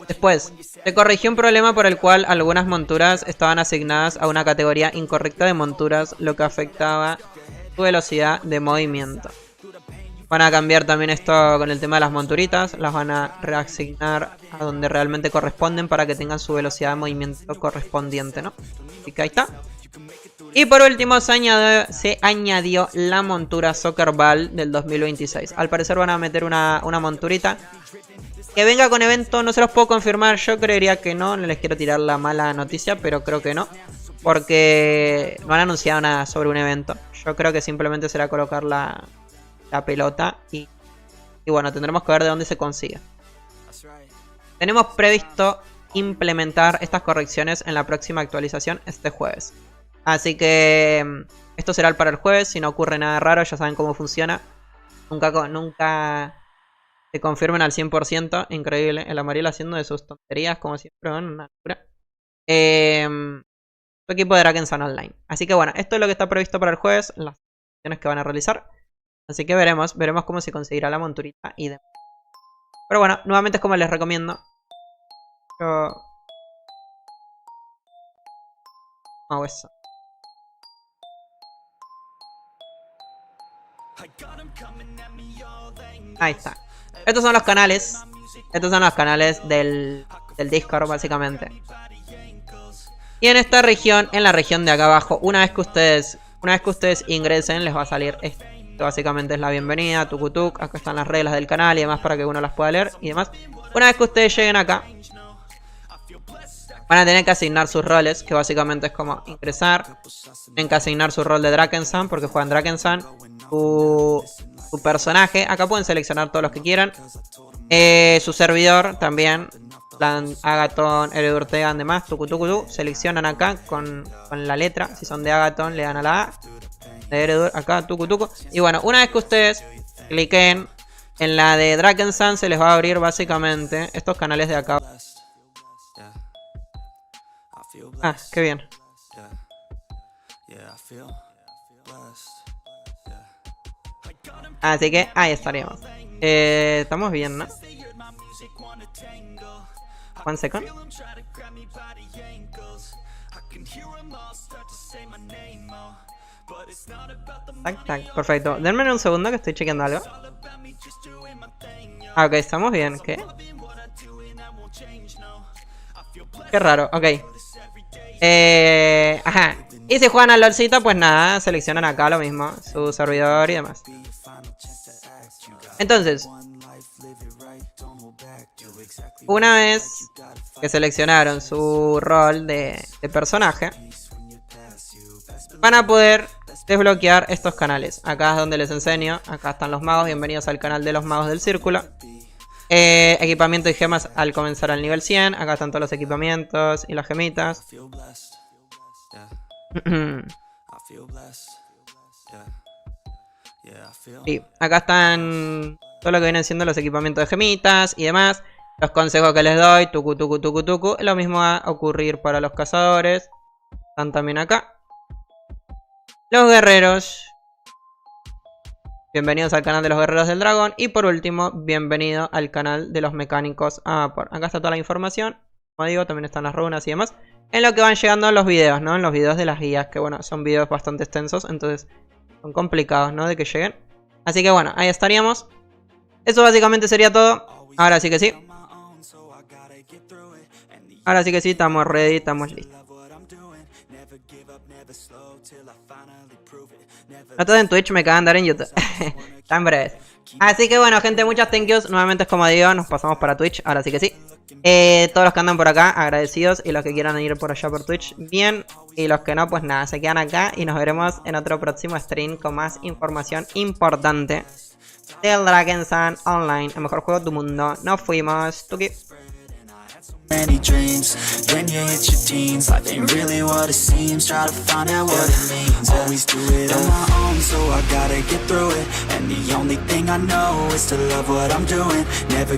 Después, se corrigió un problema por el cual algunas monturas estaban asignadas a una categoría incorrecta de monturas, lo que afectaba su velocidad de movimiento. Van a cambiar también esto con el tema de las monturitas, las van a reasignar a donde realmente corresponden para que tengan su velocidad de movimiento correspondiente, ¿no? Así que ahí está. Y por último se añadió la montura Soccer Ball del 2026. Al parecer van a meter una monturita que venga con evento, no se los puedo confirmar. Yo creería que no les quiero tirar la mala noticia, pero creo que no. Porque no han anunciado nada sobre un evento. Yo creo que simplemente será colocar la pelota y bueno, tendremos que ver de dónde se consigue. Tenemos previsto implementar estas correcciones en la próxima actualización este jueves. Así que esto será para el jueves. Si no ocurre nada raro, ya saben cómo funciona. Nunca se confirmen al 100%. Increíble. El Amariel haciendo de sus tonterías, como siempre. Bueno, una locura. Su equipo de Dragon Sun Online. Así que bueno, esto es lo que está previsto para el jueves. Las acciones que van a realizar. Así que veremos cómo se conseguirá la monturita y demás. Pero bueno, nuevamente es como les recomiendo. Yo hago eso. Ahí está. Estos son los canales. Estos son los canales del Discord, básicamente. Y en esta región, en la región de acá abajo, una vez que ustedes ingresen, les va a salir esto. Básicamente es la bienvenida, tucutuc. Acá están las reglas del canal y demás para que uno las pueda leer y demás. Una vez que ustedes lleguen acá, van a tener que asignar sus roles, que básicamente es como ingresar. Tienen que asignar su rol de Dragon Sun, porque juegan Dragon Sun. Su personaje, acá pueden seleccionar todos los que quieran. Su servidor también. Plan Agathon, Eredurtegan, demás, tucutucutu. Seleccionan acá con la letra. Si son de Agathon, le dan a la A. De Eredur, acá, tucutucu. Y bueno, una vez que ustedes cliquen en la de Dragon Sun, se les va a abrir básicamente estos canales de acá. Ah, qué bien. Así que ahí estaríamos. Estamos bien, ¿no? One second. Tac, tac, perfecto. Denme un segundo que estoy chequeando algo. Ah, ok, estamos bien. ¿Qué? Qué raro, ok. Ajá. Y si juegan al LOLcito, pues nada, seleccionan acá lo mismo, su servidor y demás. Entonces, una vez que seleccionaron su rol de personaje, van a poder desbloquear estos canales. Acá es donde les enseño. Acá están los magos. Bienvenidos al canal de los magos del círculo. Equipamiento y gemas al comenzar al nivel 100. Acá están todos los equipamientos y las gemitas. Sí, acá están todo lo que vienen siendo los equipamientos de gemitas y demás. Los consejos que les doy, tucu, tucu, tucu, tucu. Lo mismo va a ocurrir para los cazadores. Están también acá. Los guerreros. Bienvenidos al canal de los guerreros del dragón. Y por último, bienvenido al canal de los mecánicos a vapor. Acá está toda la información. Como digo, también están las runas y demás. En lo que van llegando los videos, ¿no? En los videos de las guías, que bueno, son videos bastante extensos. Entonces, son complicados, ¿no? De que lleguen. Así que bueno, ahí estaríamos. Eso básicamente sería todo. Ahora sí que sí. Ahora sí que sí, estamos ready, estamos listos. No todo en Twitch, me cagan dar en YouTube. Tan breves. Así que bueno, gente, muchas thank yous. Nuevamente, como digo, nos pasamos para Twitch. Ahora sí que sí. Todos los que andan por acá, agradecidos. Y los que quieran ir por allá por Twitch, bien. Y los que no, pues nada, se quedan acá. Y nos veremos en otro próximo stream con más información importante del Dragon's Online, el mejor juego del mundo. Nos fuimos. Tuki. Many dreams, then you hit your teens. Life ain't really what it seems. Try to find out what it means. Always do it on my own, so I gotta get through it. And the only thing I know is to love what I'm doing. Never